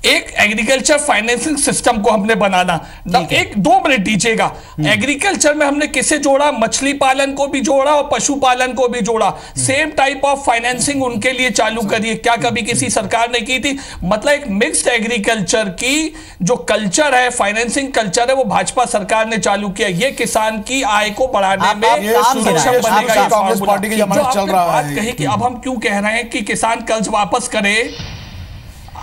एक, एग्रीकल्चर फाइनेंसिंग सिस्टम को हमने बनाना। एक 2 मिनट दीजिएगा। एग्रीकल्चर में हमने किसे जोड़ा? मछली पालन को भी जोड़ा और पशुपालन को भी जोड़ा। सेम टाइप ऑफ फाइनेंसिंग उनके लिए चालू करिए, क्या कभी किसी सरकार ने की थी? मतलब एक मिक्स्ड एग्रीकल्चर की जो कल्चर है, फाइनेंसिंग कल्चर है, वो भाजपा सरकार ने चालू किया। ये किसान की आय को बढ़ाने में सक्षम बनेगा। कांग्रेस पार्टी के जमाने चल रहा है। बात कही कि अब हम क्यों कह रहे हैं कि किसान कर्ज वापस करे,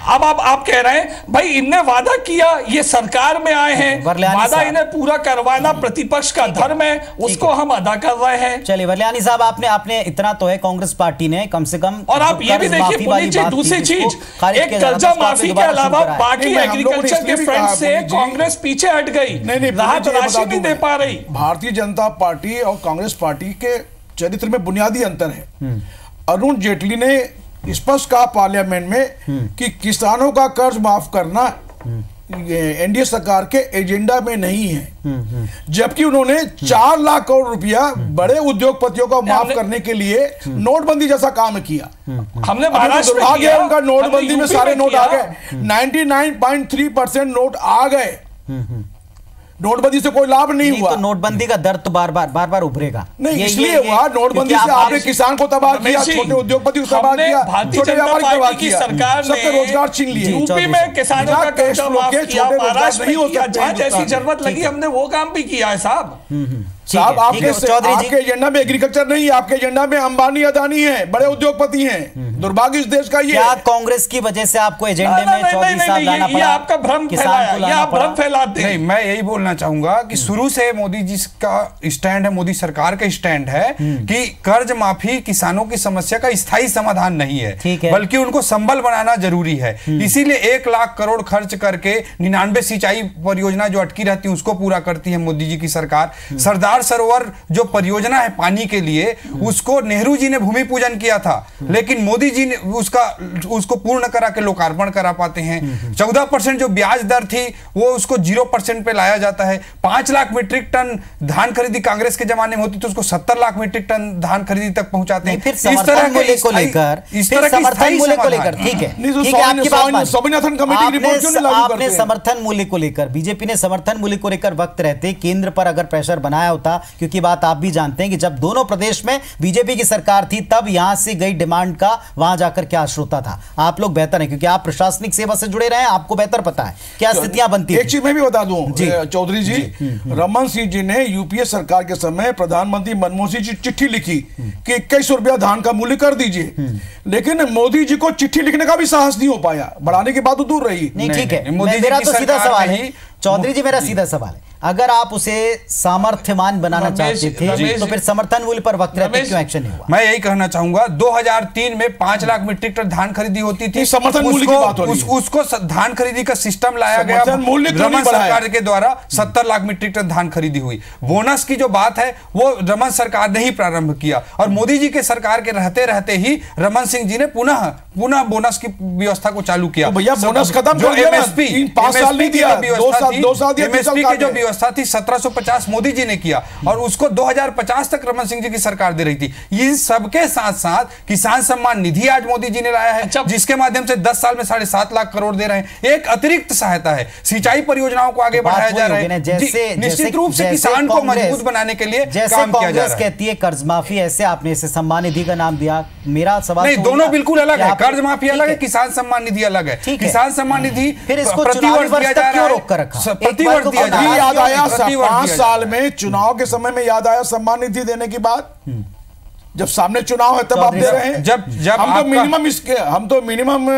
अब आप कह रहे हैं भाई इनने वादा किया, ये सरकार में आए हैं, वादा इन्हें पूरा करवाना प्रतिपक्ष का धर्म है, उसको हम अदा कर रहे हैं। चलिए वरल्यानी साहब, आपने इतना तो है, कांग्रेस पार्टी ने कम से कम, और आप ये भी देखिए पुनीत जी, दूसरी चीज, एक कर्जा माफी के अलावा बाकी एग्रीकल्चर के फ्रंट से कांग्रेस पीछे हट गई, राहत राशि नहीं दे पा रही। भारतीय जनता पार्टी और कांग्रेस पार्टी के चरित्र में बुनियादी अंतर है। अरुण जेटली ने स्पष्ट कहा पार्लियामेंट में कि किसानों का कर्ज माफ करना एनडीए सरकार के एजेंडा में नहीं है, जबकि उन्होंने 4 लाख करोड़ रुपया बड़े उद्योगपतियों को माफ करने के लिए नोटबंदी जैसा काम किया। हमने महाराष्ट्र में किया, उनका नोटबंदी में सारे नोट आ गए, 99.3% नोट आ गए। नोटबंदी से कोई लाभ नहीं हुआ। तो नोटबंदी का दर्द तो बार बार उभरेगा। नहीं, इसलिए हुआ नोटबंदी से आपने किसान को तबाह किया, छोटे उद्योगपति को तबाह किया, छोटे व्यापारी को तबाह किया, सबके रोजगार छीन लिए। यूपी में किसानों का कर्जा माफ किया, महाराष्ट्र में किया, जहां जैसी जरूरत लगी हमने वो काम भी किया है साहब। साहब आपके एजेंडा में एग्रीकल्चर नहीं है, आपके एजेंडा में अंबानी अदानी है, बड़े उद्योगपति हैं। दुर्भाग्य इस देश का ये है। कांग्रेस की वजह से आपको एजेंडे में चौधरी साहब लाना पड़ा? ये आपका भ्रम फैलाया, ये आप भ्रम फैलाते हैं। नहीं, मैं यही बोलना चाहूंगा कि शुरू से मोदी जी का स्टैंड है, मोदी सरकार का स्टैंड है कि कर्ज माफी किसानों की समस्या का स्थायी समाधान नहीं है, बल्कि उनको संबल बनाना जरूरी है। इसीलिए 1 लाख करोड़ खर्च करके 99 सिंचाई परियोजना जो अटकी रहती है उसको पूरा करती है मोदी जी की सरकार। सरदार सरोवर जो परियोजना है पानी के लिए, उसको नेहरू जी ने भूमि पूजन किया था, लेकिन मोदी जी ने उसको पूर्ण करा के लोकार्पण करा पाते हैं। 14% जो ब्याज दर थी वो उसको 0% पे लाया जाता है। 5 लाख मीट्रिक टन धान खरीदी कांग्रेस के जमाने में होती तो उसको 70 लाख मीट्रिक टन धान खरीदी तक पहुंचाते हैं। इस तरह को लेकर समर्थन मूल्य को लेकर ठीक है, आपने समर्थन मूल्य को लेकर, बीजेपी ने समर्थन मूल्य को लेकर वक्त रहते केंद्र पर अगर प्रेशर बनाया होता, क्योंकि बात आप भी जानते हैं कि जब दोनों प्रदेश में बीजेपी की सरकार थी तब यहां से गई डिमांड का वहां जाकर क्या श्रोता था। आप लोग बेहतर हैं क्योंकि आप प्रशासनिक सेवा से जुड़े रहे हैं, आपको बेहतर पता है क्या स्थितियां बनती हैं। एक चीज मैं भी बता दूं चौधरी जी, रमन सिंह जी ने यूपीए सरकार के समय प्रधानमंत्री मनमोहन सिंह जी चिट्ठी लिखी कि 2100 रुपया धान का मूल्य कर दीजिए, लेकिन मोदी जी को चिट्ठी लिखने का भी साहस नहीं हो पाया, बढ़ाने की बात तो दूर रही। नहीं ठीक है, मेरा तो सीधा सवाल है चौधरी जी, मेरा सीधा सवाल है, अगर आप उसे सामर्थ्यवान बनाना चाहते थे तो फिर समर्थन मूल्य पर वक्त रहते क्यों एक्शन नहीं हुआ? मैं यही कहना चाहूंगा 2003 में 5 लाख मीट्रिक टन धान खरीदी होती थी, समर्थन मूल्य की बात हो रही है। उसको धान खरीदी का सिस्टम लाया गया, रमन सरकार के द्वारा 70 लाख मीट्रिक टन धान खरीदी हुई। बोनस की जो बात है वो रमन सरकार ने ही प्रारंभ किया, और मोदी जी के सरकार के रहते रहते ही रमन सिंह जी ने पुनः बोनस की व्यवस्था को चालू किया। भैया बोनस खत्म जो एमएसपी 5 साल नहीं दिया, 2 साल दिया, एमएसपी की जो व्यवस्था थी 1750 मोदी जी ने किया, और उसको 2050 तक रमन सिंह जी की सरकार दे रही थी। इन सबके साथ साथ किसान सम्मान निधि आज मोदी जी ने लाया है, जिसके माध्यम से 10 साल में 7.5 लाख करोड़ दे रहे हैं। एक अतिरिक्त सहायता है, सिंचाई परियोजनाओं को आगे बढ़ाया जा रहा है, निश्चित रूप से किसान को मजबूत बनाने के लिए काम किया जा रहा है। कहती है कर्ज माफी, ऐसे आपने इसे सम्मान निधि का नाम दिया, मेरा सवाल नहीं, दोनों बिल्कुल अलग है, कर्ज माफी अलग है, किसान सम्मान निधि अलग है। किसान सम्मान निधि फिर इसको प्रतिवर्ष दिया जा रहा है, प्रतिवर्ष दिया जा रहा है। याद आया 5 साल में चुनाव के समय में याद आया सम्मान निधि देने की बात, जब सामने चुनाव है तब आप दे रहे हैं। जब हम तो मिनिमम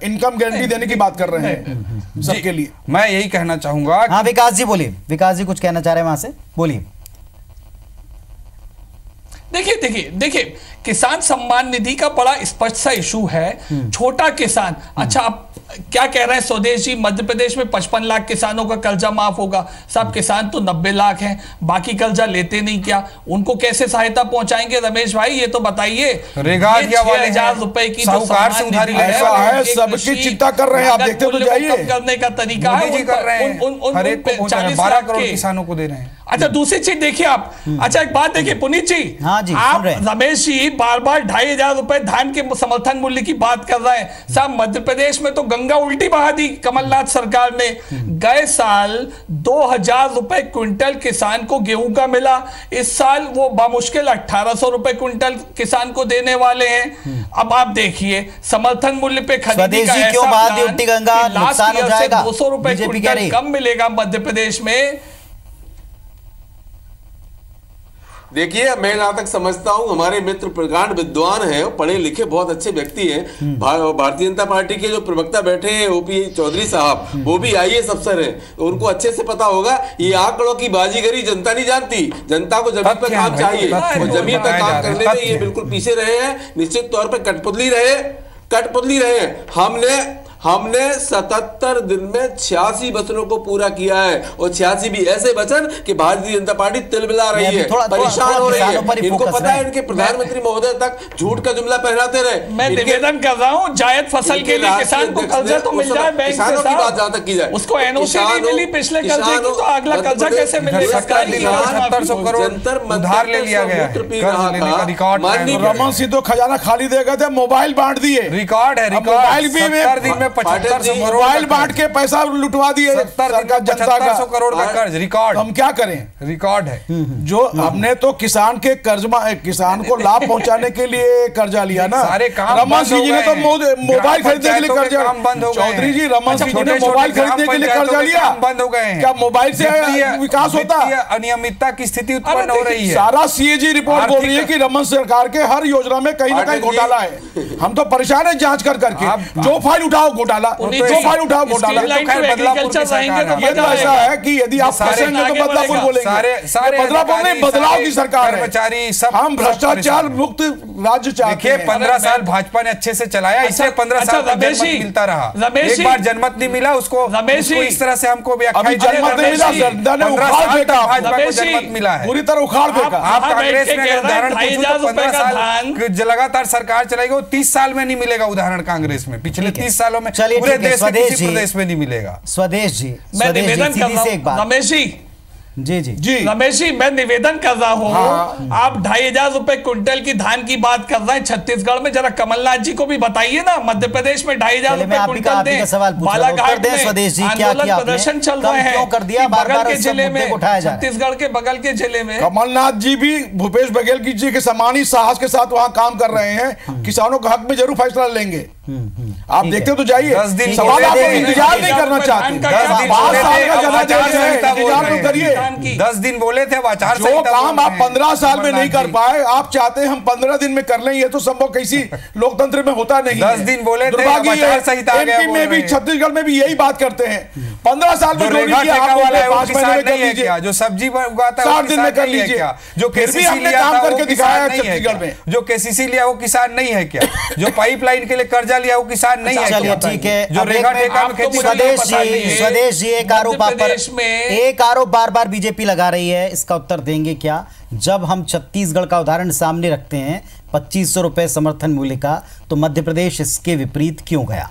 इनकम गारंटी देने की बात कर रहे हैं सबके लिए। मैं यही कहना चाहूंगा। हाँ विकास जी बोलिए, विकास जी कुछ कहना चाह रहे हैं वहां से, बोलिए। देखिए किसान सम्मान निधि का बड़ा स्पष्ट सा इशू है। छोटा किसान, अच्छा आप क्या कह रहे हैं स्वदेश जी, मध्य प्रदेश में 55 लाख किसानों का कर्जा माफ होगा। सब किसान तो 90 लाख हैं, बाकी कर्जा लेते नहीं, क्या उनको कैसे सहायता पहुंचाएंगे? रमेश भाई ये तो बताइए। 6,000 रुपए की साहूकार से उधारी है, सबकी चिंता कर रहे हैं, आप देखते तो जाइए। करने का तरीका है, 12 करोड़ किसानों को दे रहे हैं। अच्छा दूसरी चीज देखिए आप, अच्छा एक बात देखिए पुनीत जी, आप रमेश जी बार बार 2,500 रुपए धान के समर्थन मूल्य की बात कर रहे हैं। साहब मध्य प्रदेश में तो गंगा उल्टी बहा दी कमलनाथ सरकार ने। गए साल 2,000 रुपए क्विंटल किसान को गेहूं का मिला, इस साल वो बामुश्किल 1,800 रुपए क्विंटल किसान को देने वाले हैं। अब आप देखिए समर्थन मूल्य पे खरीदी का ऐसा प्लान, लास्ट ईयर से 200 रुपए क्विंटल कम मिलेगा मध्य प्रदेश में। देखिए, मैं जहां तक समझता हूं हमारे मित्र प्रकांड विद्वान हैं, पढ़े लिखे बहुत अच्छे व्यक्ति हैं। भारतीय जनता पार्टी के जो प्रवक्ता बैठे हैं ओपी चौधरी साहब, वो भी आईएएस अफसर हैं, उनको अच्छे से पता होगा ये आंकड़ों की बाजीगरी जनता नहीं जानती। जनता को जमीन पर काम चाहिए और जमीन पर काम करने में ये बिल्कुल पीछे रहे हैं, निश्चित तौर पर कठपुतली रहे। हमने 77 दिन में 86 वचनों को पूरा किया है और 86 भी ऐसे वचन कि भारतीय जनता पार्टी तिलमिला रही है, परेशान हो रही है। इनको पता है इनके प्रधानमंत्री महोदय तक झूठ का जुमला पहनाते रहे। मैं निवेदन कर रहा हूं, जायद फसल के लिए किसान को कर्जा तो मिल जाए बैंक से, किसानों की बात जहां तक की जाए, उसको एनओसी नहीं मिली पिछले कर्जे की, तो अगला कर्जा कैसे मिलेगा? 700 करोड़ उधार ले लिया गया है। रिकॉर्ड रमन सिंह तो खजाना खाली दे गए थे, मोबाइल बांट दिए। रिकॉर्ड है, मोबाइल भी 70 दिन में 75 मोबाइल बांट के पैसा लुटवा दिए सरकार, जनता का 700 करोड़ का कर्ज। रिकॉर्ड हम क्या करें, रिकॉर्ड है। जो हमने तो किसान के किसान को लाभ पहुंचाने के लिए कर्जा लिया ना। सारे काम रमन सिंह जी ने तो मोबाइल खरीदने के लिए कर्जा बंद हो गए। चौधरी जी, रमन सिंह जी ने मोबाइल खरीदने के लिए कर्जा लिया, बंद हो गए हैं। क्या मोबाइल से विकास होता? अनियमितता की स्थिति उत्पन्न हो रही है। सारा सीएजी रिपोर्ट बोल रही है कि रमन सरकार के हर योजना में कहीं ना कहीं घोटाला है। हम तो परेशान है जांच कर करके। जो फाइल उठाओ घोटाला, जो फाइल उठाओ घोटाला। ये तो ऐसा है कि यदि आप फंसेंगे तो बदलापुर बोलेंगे। सारे बदलापुर नहीं, बदलाव की सरकार है। सब हम भ्रष्टाचार मुक्त राज्य चाहते हैं। 15 साल भाजपा ने अच्छे से चलाया, इससे 15 साल जनमत मिलता रहा। एक बार जनमत नहीं मिला उसको इस तरह से हमको जनमत नहीं मिला, जनमत मिला है, पूरी तरह उखाड़ फेंका। आप कांग्रेस में उदाहरण 15 साल लगातार सरकार चलाएगी, 30 साल में नहीं मिलेगा उदाहरण कांग्रेस में। पिछले 30 सालों में पूरे देश में किसी प्रदेश में नहीं मिलेगा। स्वदेश जी, मैं निवेदन कर रहा हूं रमेश जी, जी रमेश जी, मैं निवेदन कर रहा हूँ। आप 2500 रुपए क्विंटल की धान की बात कर रहे हैं छत्तीसगढ़ में, जरा कमलनाथ जी को भी बताइए ना। मध्य प्रदेश में 2500 रुपए क्विंटल दें, बालाघाट में आंदोलन प्रदर्शन चल रहे हैं, बगल के जिले में, छत्तीसगढ़ के बगल के जिले में। कमलनाथ जी भी भूपेश बघेल जी के समान ही साहस के साथ वहां काम कर रहे हैं। किसानों के हक में जरूर फैसला लेंगे। आप देखते तो जाइए। 10 दिन सवाल आप इंतजार नहीं करना चाहते, 5 साल का इंतजार तो करिए। 10 दिन बोले थे, जो काम आप 15 साल में नहीं कर पाए, आप चाहते हैं हम 15 दिन में कर लें। ये तो संभव किसी लोकतंत्र में होता नहीं। 10 दिन बोले थे, एमपी में भी छत्तीसगढ़ में भी यही बात करते हैं। 15 साल में जो सब्जी उगाता है 60 दिन में कर लीजिए। जो केसीसी लिया काम करके दिखाया छत्तीसगढ़ में, जो केसीसी लिया वो किसान नहीं है क्या? जो पाइपलाइन के लिए कर्जा लिया वो किसान नहीं है? चलिए ठीक है। जो रेखा ठेका में खेती, स्वदेश जी, एक आरोप बार बार बीजेपी लगा रही है, इसका उत्तर देंगे क्या? जब हम छत्तीसगढ़ का उदाहरण सामने रखते हैं 2500 रुपए समर्थन मूल्य का, तो मध्य प्रदेश इसके विपरीत क्यों गया?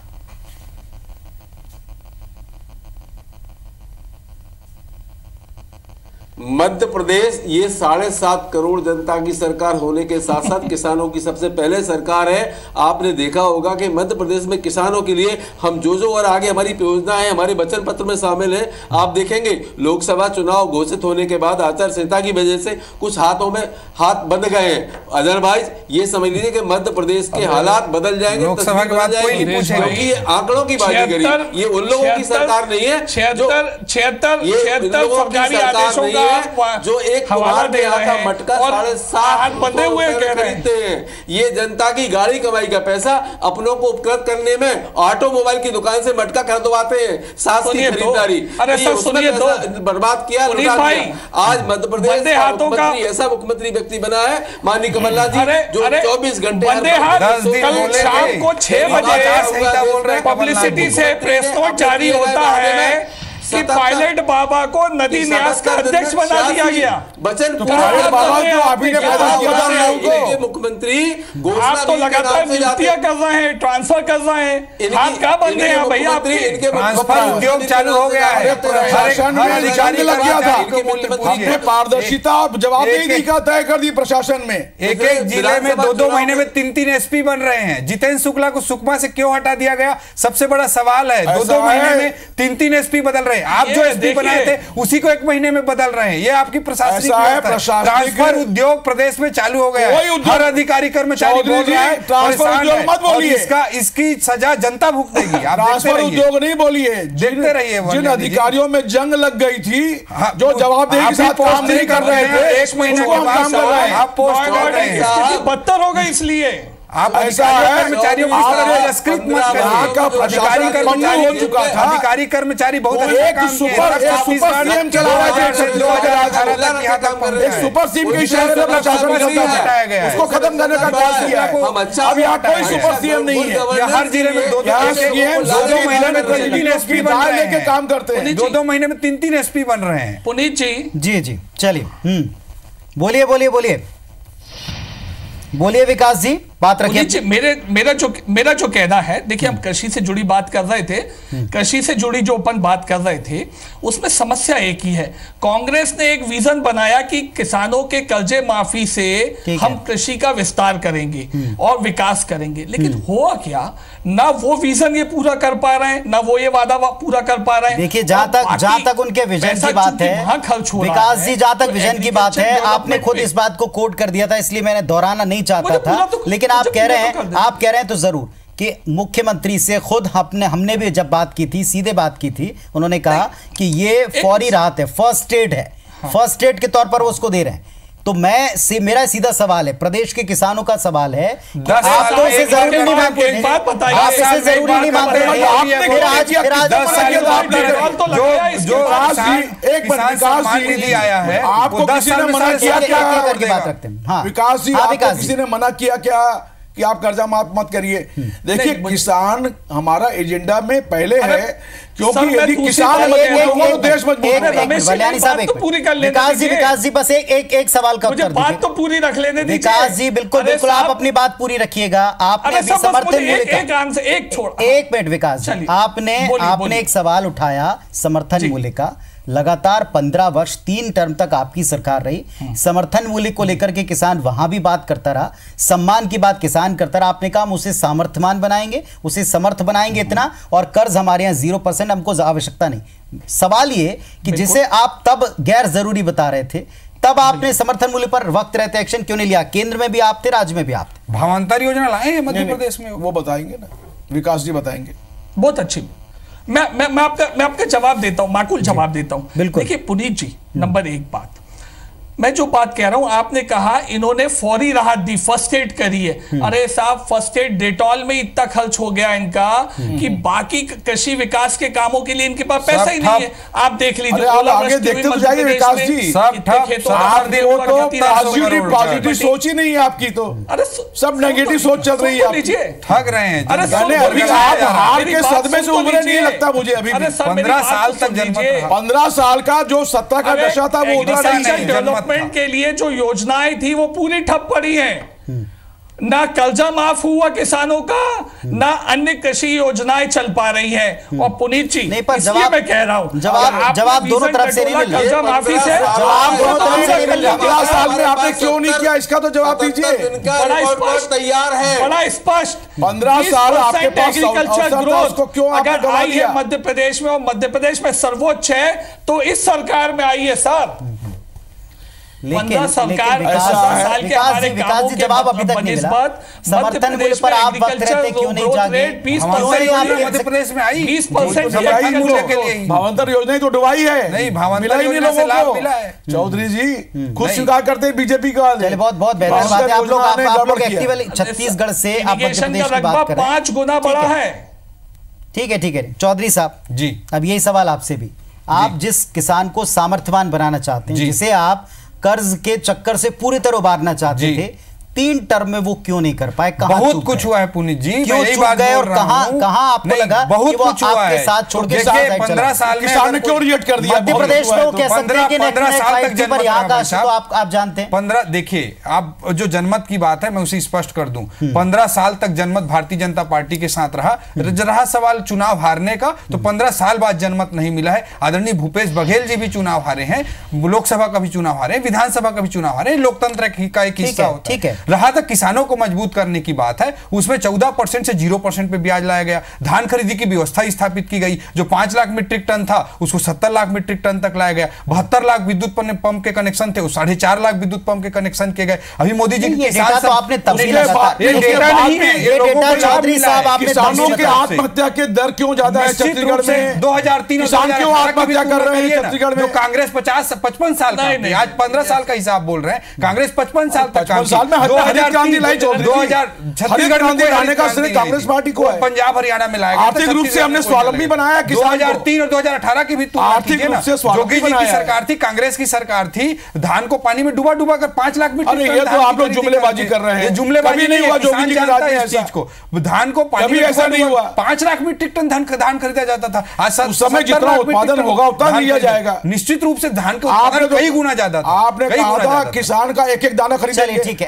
मध्य प्रदेश ये 7.5 करोड़ जनता की सरकार होने के साथ साथ किसानों की सबसे पहले सरकार है। आपने देखा होगा कि मध्य प्रदेश में किसानों के लिए हम जो और आगे हमारी योजना है हमारे वचन पत्र में शामिल है। आप देखेंगे लोकसभा चुनाव घोषित होने के बाद आचार संहिता की वजह से कुछ हाथों में हाथ बंध गए हैं। अदरवाइज ये समझ लीजिए कि मध्य प्रदेश के हालात बदल जाएंगे, लोकसभा के बाद कोई नहीं पूछेगा, क्योंकि ये आंकड़ों की बाजीगरी, ये उन लोगों की सरकार नहीं है जो 76 सरकारी आदेशों का जो एक कुमार में आता मटका 7.5 बंधे हुए खरीदते हैं। ये जनता की गाड़ी कमाई का पैसा अपनों को उपकृत करने में ऑटोमोबाइल की दुकान से मटका खरीदवाते हैं। सास की खरीदारी बर्बाद किया। आज मध्य प्रदेश ऐसा मुख्यमंत्री व्यक्ति बना है माननीय कमलनाथ जी, जो 24 घंटे शाम को 6 बजे पब्लिसिटी से प्रेस नोट जारी होता है कि पायलट बाबा को नदी न्यास का अध्यक्ष बना दिया गया। बचन मुख्यमंत्री आप तो लगातार नियुक्तियां कर रहे हैं, ट्रांसफर कर रहे हैं, हाथ क्या बंद हैं भैया? ट्रांसफर उद्योग चालू हो गया है, अधिकारी लग गया था। हमने पारदर्शिता जवाबदेही का तय कर दी प्रशासन में। एक जिले में 2 महीने में 3 एसपी बन रहे हैं। जितेंद्र शुक्ला को सुकमा से क्यों हटा दिया गया? सबसे बड़ा सवाल है। 2 महीने में 3 एसपी बदल रहे हैं। आप जो एसपी बनाए थे उसी को 1 महीने में बदल रहे हैं। ये आपकी प्रशासनिक ट्रांसफर उद्योग प्रदेश में चालू हो गया है। हर अधिकारी कर्मचारी बोल रहा है ट्रांसफर उद्योग मत बोलिए, इसकी सजा जनता भुगतेगी। आप ट्रांसफर उद्योग नहीं बोलिए, देखते रहिए। जिन अधिकारियों में जंग लग गई थी, जो जवाबदेही के साथ काम नहीं कर रहे थे, 1 महीने के बाद आप पोस्ट कर रहे हैं, बदतर हो गई। इसलिए आप कर्मचारियों को पुरस्कृत मत करिए। अधिकारी कर्मचारी हो चुका था, अधिकारी कर्मचारी बहुत एक सुपर सीएम चला रहा है। 2018 तक यहाँ तक एक सुपर सीएम के इशारे पर प्रशासन हटाया गया है, उसको खत्म करने का काम किया है। अब यहाँ कोई सुपर सीएम नहीं है। हर जिले में 2-2 महीने में 3 एसपी लेके काम करते हैं। 2-2 महीने में 3-3 एसपी बन रहे हैं। पुनीत जी जी चलिए, बोलिए बोलिए बोलिए बोलिए विकास जी, बात रखिए। मेरा जो कहना है, देखिए हम कृषि से जुड़ी बात कर रहे थे, कृषि से जुड़ी जो अपन बात कर रहे थे उसमें समस्या एक ही है। कांग्रेस ने एक विजन बनाया कि किसानों के कर्जे माफी से हम कृषि का विस्तार करेंगे और विकास करेंगे, लेकिन हुआ क्या, ना वो विजन ये पूरा कर पा रहे हैं, ना वो ये वादा पूरा कर पा रहे हैं। देखिए जहां तक उनके विजन की बात है विकास जी, जहां तक विजन की बात है, आपने खुद इस बात को कोट कर दिया था, इसलिए मैंने दोहराना नहीं चाहता था, लेकिन आप कह रहे हैं तो जरूर कि मुख्यमंत्री से खुद हमने भी जब बात की थी, सीधे बात की थी, उन्होंने कहा कि ये फौरी राहत है, फर्स्ट एड है, फर्स्ट एड के तौर पर वो उसको दे रहे हैं। तो मेरा सीधा सवाल है, प्रदेश के किसानों का सवाल है, आप तो इसे जरूरी नहीं मानते, आप इसे जरूरी नहीं मानते। आपको किसी ने मना किया क्या? विकास जी, आपको किसी ने मना किया क्या कि आप कर्जा माफ मत करिए? देखिए किसान हमारा एजेंडा में पहले है, क्योंकि यदि किसान तो देश मजबूत है। विकास जी बस एक सवाल का उत्तर दीजिए। बात तो पूरी रख लेने दीजिए विकास जी, बिल्कुल बिल्कुल आप अपनी बात पूरी रखिएगा। आपने अभी समर्थन मूल्य एक मिनट विकास जी, आपने एक सवाल उठाया समर्थन मूल्य का। लगातार 15 वर्ष 3 टर्म तक आपकी सरकार रही, समर्थन मूल्य को लेकर के किसान वहां भी बात करता रहा, सम्मान की बात किसान करता रहा। आपने कहा हम उसे सामर्थ्यवान बनाएंगे, उसे समर्थ बनाएंगे इतना, और कर्ज हमारे यहाँ 0%, हमको आवश्यकता नहीं। सवाल ये कि जिसे आप तब गैर जरूरी बता रहे थे, तब आपने समर्थन मूल्य पर वक्त रहते एक्शन क्यों नहीं लिया? केंद्र में भी आप थे, राज्य में भी आप थे। भावांतर योजना लाए हैं मध्य प्रदेश में, वो बताएंगे ना, विकास जी बताएंगे। बहुत अच्छी। मैं आपका जवाब देता हूं, माकूल जवाब देता हूं। देखिए पुनीत जी, नंबर 1 बात, मैं जो बात कह रहा हूं, आपने कहा इन्होंने फौरी राहत दी, फर्स्ट एड करी है। अरे साहब, फर्स्ट एड डेटॉल में इतना खर्च हो गया इनका कि बाकी कृषि विकास के कामों के लिए इनके पास पैसा ही नहीं है। आप देख लीजिए, आगे देखते तो जाइए विकास जी, पॉजिटिव सोच ही नहीं है आपकी, तो अरे सब नेगेटिव सोच चल रही है, ठग रहे हैं। अभी आप हार के सदमे से उभरे नहीं लगता मुझे। अभी 15 साल तक 15 साल का जो सत्ता का नशा था वो उतरा नहीं। के लिए जो योजनाएं थी वो पूरी ठप पड़ी हैं। ना कर्जा माफ हुआ किसानों का, ना अन्य कृषि योजनाएं चल पा रही हैं। और पुनीत जी, नहीं, पर जवाब मैं कह रहा हूं, जवाब दोनों तरफ से नहीं मिल रहा। कर्जा माफी से जवाब दोनों तरफ से नहीं मिल रहा। 15 साल में आपने क्यों नहीं किया, इसका तो जवाब दीजिए। बड़ा तैयार है, बड़ा स्पष्ट। 15 साल आपके पास एग्रीकल्चर ग्रोथ अगर आई है मध्य प्रदेश में, और मध्य प्रदेश में सर्वोच्च है, तो इस सरकार में आई है सर। विकास जी जवाब अभी तक नहीं मिला। समर्थन मूल्य पर आप वक्त रहते क्यों नहीं जागे? मध्य प्रदेश में आई 20% भावांतर योजना तो डुबाई है, नहीं भावांतर मिला ही नहीं लोगों को। चौधरी जी खुद स्वीकार करते हैं बीजेपी का। बहुत बहुत बेहतर बात है। आप लोग एक्टिव छत्तीसगढ़ से आप मध्य प्रदेश की बात कर रहे हैं, 5 गुना बड़ा है। ठीक है चौधरी साहब जी, अब यही सवाल आपसे भी। आप जिस किसान को सामर्थ्यवान बनाना चाहते हैं, जिसे आप कर्ज के चक्कर से पूरी तरह उबारना चाहते थे, 3 टर्म में वो क्यों नहीं कर पाए? बहुत कुछ हुआ है पुनीत जी, क्यों चूक गए और कहां आपको लगा बहुत कुछ हुआ आपके साथ छोड़ के 15 साल में किसान ने क्यों रिएक्ट कर दिया? मध्य प्रदेश में वो कह सकते हैं कि 15 साल तक पर यहाँ का तो आप जानते हैं। 15 देखिए, आप जो जनमत की बात है मैं उसे स्पष्ट कर दूं। 15 साल तक जनमत भारतीय जनता पार्टी के साथ रहा सवाल चुनाव हारने का, तो 15 साल बाद जनमत नहीं मिला है। आदरणीय भूपेश बघेल जी भी चुनाव हारे हैं, लोकसभा का भी चुनाव हारे हैं, विधानसभा का भी चुनाव हारे हैं। लोकतंत्र का एक हिस्सा होता है। रहा तक किसानों को मजबूत करने की बात है, उसमें 14% से 0% पे ब्याज लाया गया। धान खरीदी की व्यवस्था स्थापित की गई, जो 5 लाख मीट्रिक टन था उसको 70 लाख मीट्रिक टन तक लाया गया। 72 लाख विद्युत पंप के कनेक्शन थे, वो 4.5 लाख विद्युत पंप के कनेक्शन किए गए। अभी मोदी जी की आपने किसानों के आत्महत्या के दर क्यों ज्यादा है छत्तीसगढ़ में? 2003 क्यों आत्महत्या कर रहे हैं छत्तीसगढ़ में? कांग्रेस 55 साल का, आज 15 साल का हिसाब बोल रहे हैं। कांग्रेस 55 साल तक, 55 साल में 2000 छत्तीसगढ़ में आने का श्रेय कांग्रेस पार्टी को है। पंजाब हरियाणा में लाया, आर्थिक रूप से हमने स्वावलंबी बनाया। 2003 और 2018 की भी आर्थिक रूप से जोगी जी की सरकार थी, कांग्रेस की सरकार थी, धान को पानी में डुबा डुबा कर 5 लाख मीट्रिक टन। ये तो आप लोग जुमलेबाजी कर रहे हैं। जुमलेबाजी नहीं हुआ जोगी जी के राज में ऐसा को। धान को पानी में ऐसा नहीं हुआ। 5 लाख मीट्रिक टन धान खरीदा जाता था। आज उस समय जितना उत्पादन होगा उतना लिया जाएगा। निश्चित रूप से धान का उत्पादन कई गुना ज्यादा था। आपने कहा था किसान का एक दाना खरीदेंगे। ठीक है,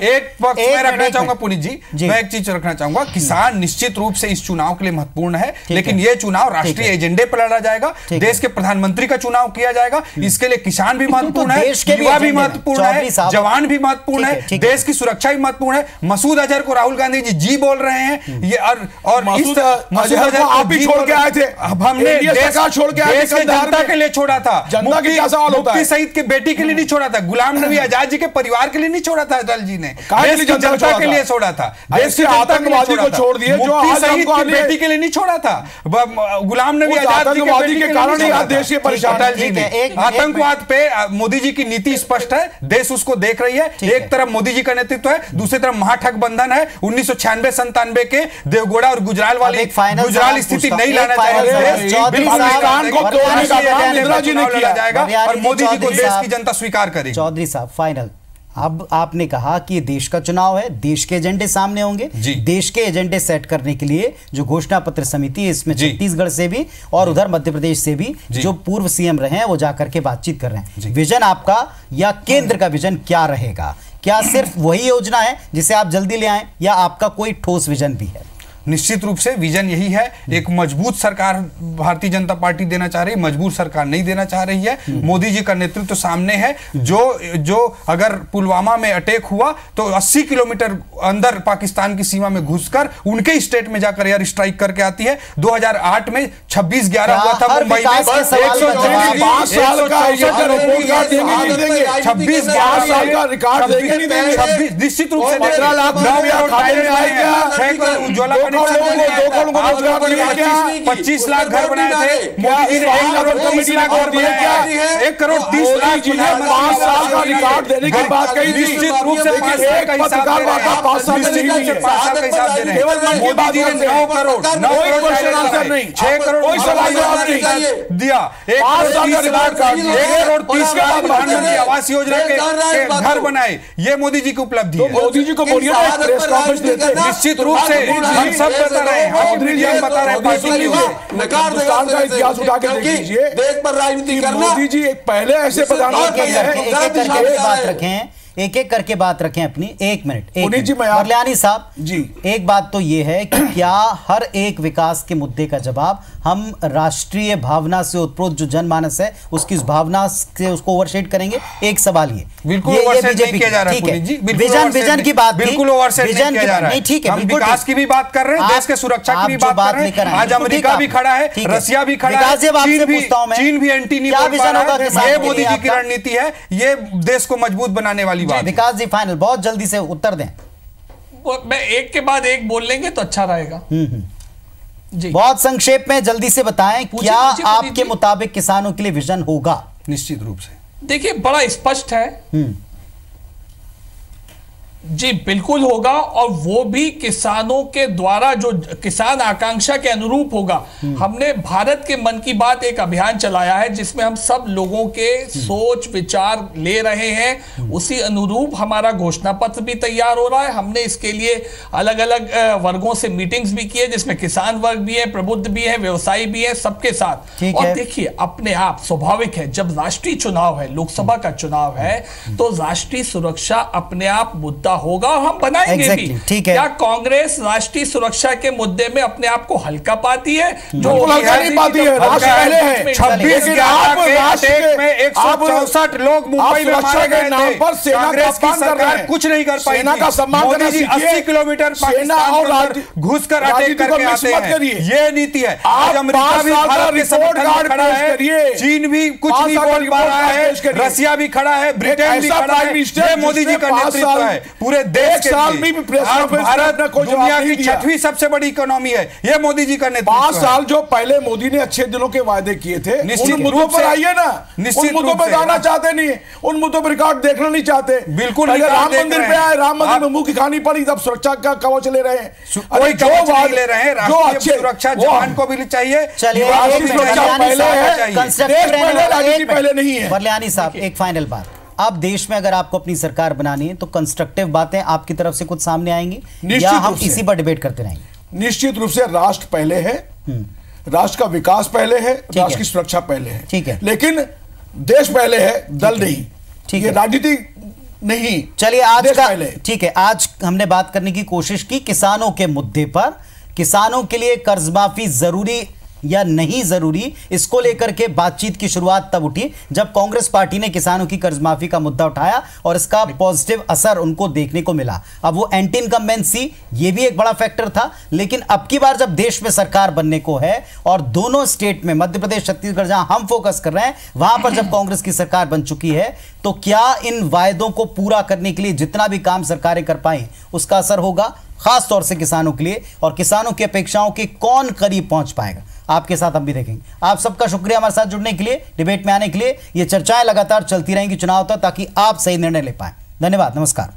एक पक्ष में रखना चाहूंगा पुनीत जी, मैं एक चीज रखना चाहूंगा। किसान निश्चित रूप से इस चुनाव के लिए महत्वपूर्ण है, लेकिन यह चुनाव राष्ट्रीय एजेंडे पर लड़ा जाएगा। देश के प्रधानमंत्री का चुनाव किया जाएगा, इसके लिए किसान भी महत्वपूर्ण है, युवा भी महत्वपूर्ण है, जवान भी महत्वपूर्ण है, देश की सुरक्षा भी महत्वपूर्ण है। मसूद अजहर को राहुल गांधी जी बोल रहे हैं, ये और मसूद अजहर को आप ही छोड़ के आए थे। हमने देश छोड़ के देश के जनता के लिए छोड़ा था। जनता की क्या सवाल होता है? मुफ्ती सईद के बेटी के लिए नहीं छोड़ा था, गुलाम नबी आजाद जी के परिवार के लिए नहीं छोड़ा था अटल जी ने, देश की जनता के लिए छोड़ा था। देश के आतंकवादी को छोड़ दिए, जो मुफ्ती सईद की बेटी के लिए नहीं छोड़ा था, गुलाम नबी आजाद जी के कारण ही देश के परेशान। अटल जी ने आतंकवाद पे मोदी जी की नीति स्पष्ट है, देश उसको देख रही है। एक तरफ मोदी जी का नेतृत्व है, दूसरी तरफ महागठबंधन है। 1996-97 के देवगौड़ा और गुजराल वाली गुजराल स्थिति नहीं लाना चाहिए जाएगा और मोदी जी को देश की जनता स्वीकार करेगी। चौधरी साहब फाइनल, अब आपने कहा कि ये देश का चुनाव है, देश के एजेंडे सामने होंगे, देश के एजेंडे सेट करने के लिए जो घोषणा पत्र समिति है, इसमें छत्तीसगढ़ से भी और उधर मध्य प्रदेश से भी जो पूर्व सीएम रहे हैं वो जाकर के बातचीत कर रहे हैं। विजन आपका या केंद्र का विजन क्या रहेगा? क्या सिर्फ वही योजना है जिसे आप जल्दी ले आए, या आपका कोई ठोस विजन भी है? निश्चित रूप से विजन यही है, एक मजबूत सरकार भारतीय जनता पार्टी देना चाह रही है, मजबूत सरकार नहीं देना चाह रही है। मोदी जी का नेतृत्व सामने है। जो अगर पुलवामा में अटैक हुआ तो 80 किलोमीटर अंदर पाकिस्तान की सीमा में घुसकर उनके स्टेट में जाकर एयर स्ट्राइक करके आती है। 2008 में 26/11 हुआ था मुंबई में। 5 साल का निश्चित रूप से 15 लाख उज्ज्वला 25 लाख घर बनाए थे मोदी जी ने। 1 करोड़ 30 लाख और दिए क्या? 1 करोड़ 30 लाख जी ने 5 साल का रिकॉर्ड देने की बात कही थी। निश्चित रूप से 5 साल का हिसाब दे रहे हैं। 5 साल मोदी जी ने 9 करोड़ 6 करोड़ दिया। 1 करोड़ 30 लाख प्रधानमंत्री आवास योजना के घर बनाए। ये मोदी जी की उपलब्धि है। मोदी जी को बोलिए प्रेस कॉन्फ्रेंस देते हैं। निश्चित रूप से हम सब बता रहे हैं, बता रहे हैं पार्टी की हिंदुस्तान का इतिहास उठा के देख लीजिए। देश पर राजनीति करना, मोदी जी एक पहले ऐसे प्रधानमंत्री एक एक करके बात रखें अपनी। 1 मिनट पुनीत जी, बरलियानी साहब जी, एक बात तो ये है कि क्या हर एक विकास के मुद्दे का जवाब हम राष्ट्रीय भावना से उत्प्रोत जो जनमानस है उसकी उस भावना से उसको ओवरशेड करेंगे? एक सवाल ये बिल्कुल ओवरशेड नहीं किया जा रहा है जी। विजन की बात बिल्कुल ओवरशेड नहीं किया जा रहा है। ठीक है, हम विकास की भी बात कर रहे हैं, देश के सुरक्षा की भी बात कर रहे हैं। आज अमेरिका भी खड़ा है, रशिया भी खड़ा है, चीन भी एंटी नहीं बोल पा रहा है। ये मोदी जी की रणनीति है, ये देश को मजबूत बनाने वाली बात। विकास जी फाइनल बहुत जल्दी से उत्तर दें। मैं एक के बाद एक बोल लेंगे तो अच्छा रहेगा। जी बहुत संक्षेप में जल्दी से बताएं, क्या आपके मुताबिक किसानों के लिए विजन होगा? निश्चित रूप से देखिए बड़ा स्पष्ट है जी, बिल्कुल होगा, और वो भी किसानों के द्वारा जो किसान आकांक्षा के अनुरूप होगा। हमने भारत के मन की बात एक अभियान चलाया है जिसमें हम सब लोगों के सोच विचार ले रहे हैं। उसी अनुरूप हमारा घोषणा पत्र भी तैयार हो रहा है। हमने इसके लिए अलग अलग वर्गों से मीटिंग्स भी की है, जिसमें किसान वर्ग भी है, प्रबुद्ध भी है, व्यवसायी भी है, सबके साथ। और देखिए अपने आप स्वाभाविक है, जब राष्ट्रीय चुनाव है, लोकसभा का चुनाव है, तो राष्ट्रीय सुरक्षा अपने आप मुद्दा होगा और हम बनाएंगे भी। ठीक है। क्या कांग्रेस राष्ट्रीय सुरक्षा के मुद्दे में अपने आप को हल्का पाती है? जो नहीं पाती है, राष्ट्र पहले है। 26/11 में 164 लोग मुंबई में मारे गए थे, पर सेना कांग्रेस की सरकार कुछ नहीं कर पाई। सेना का सम्मान मोदी जी 80 किलोमीटर पाकिस्तान घुसकर अटैक करके आते हैं, ये नीति है। आज अमेरिका भी भारत के समर्थन में खड़ा है, चीन भी कुछ नहीं बोल पा रहा है, रसिया भी खड़ा है, ब्रिटेन भी खड़ा है। ये मोदी जी का नेतृत्व है पूरे देश के लिए। आज भारत दुनिया की 6वीं सबसे बड़ी इकोनॉमी है, ये मोदी जी का नेतृत्व। 5 साल जो पहले मोदी ने अच्छे दिनों के वादे किए थे, उन मुद्दों पर आइए ना। उन मुद्दों पर जाना चाहते नहीं, उन मुद्दों पर रिकॉर्ड देखना नहीं चाहते। बिल्कुल राम मंदिर पे आए, राम मंदिर में मुंह की खानी पड़ी, तब सुरक्षा का कवच ले रहे हैं। कोई कवच नहीं ले रहे हैं, राष्ट्रीय सुरक्षा जवान को भी चाहिए। पहले नहीं है। बरलियानी साहब, एक फाइनल बात, अब देश में अगर आपको अपनी सरकार बनानी है तो कंस्ट्रक्टिव बातें आपकी तरफ से कुछ सामने आएंगी या हम इसी पर डिबेट करते रहेंगे? निश्चित रूप से राष्ट्र पहले है, राष्ट्र का विकास पहले है, राष्ट्र की सुरक्षा पहले है, ठीक है, लेकिन देश पहले है, दल नहीं। ठीक है, राजनीति नहीं। चलिए आज का, ठीक है, आज हमने बात करने की कोशिश की किसानों के मुद्दे पर। किसानों के लिए कर्ज माफी जरूरी या नहीं जरूरी, इसको लेकर के बातचीत की शुरुआत तब उठी जब कांग्रेस पार्टी ने किसानों की कर्ज माफी का मुद्दा उठाया और इसका पॉजिटिव असर उनको देखने को मिला। अब वो एंटी इनकम्बेंसी, ये भी एक बड़ा फैक्टर था, लेकिन अब की बार जब देश में सरकार बनने को है और दोनों स्टेट में, मध्य प्रदेश, छत्तीसगढ़, जहां हम फोकस कर रहे हैं, वहां पर जब कांग्रेस की सरकार बन चुकी है, तो क्या इन वायदों को पूरा करने के लिए जितना भी काम सरकारें कर पाई उसका असर होगा, खास तौर से किसानों के लिए, और किसानों की अपेक्षाओं के कौन करीब पहुंच पाएगा? आपके साथ हम भी देखेंगे। आप सबका शुक्रिया हमारे साथ जुड़ने के लिए, डिबेट में आने के लिए। ये चर्चाएं लगातार चलती रहेंगी चुनाव तक, ताकि आप सही निर्णय ले पाएं। धन्यवाद, नमस्कार।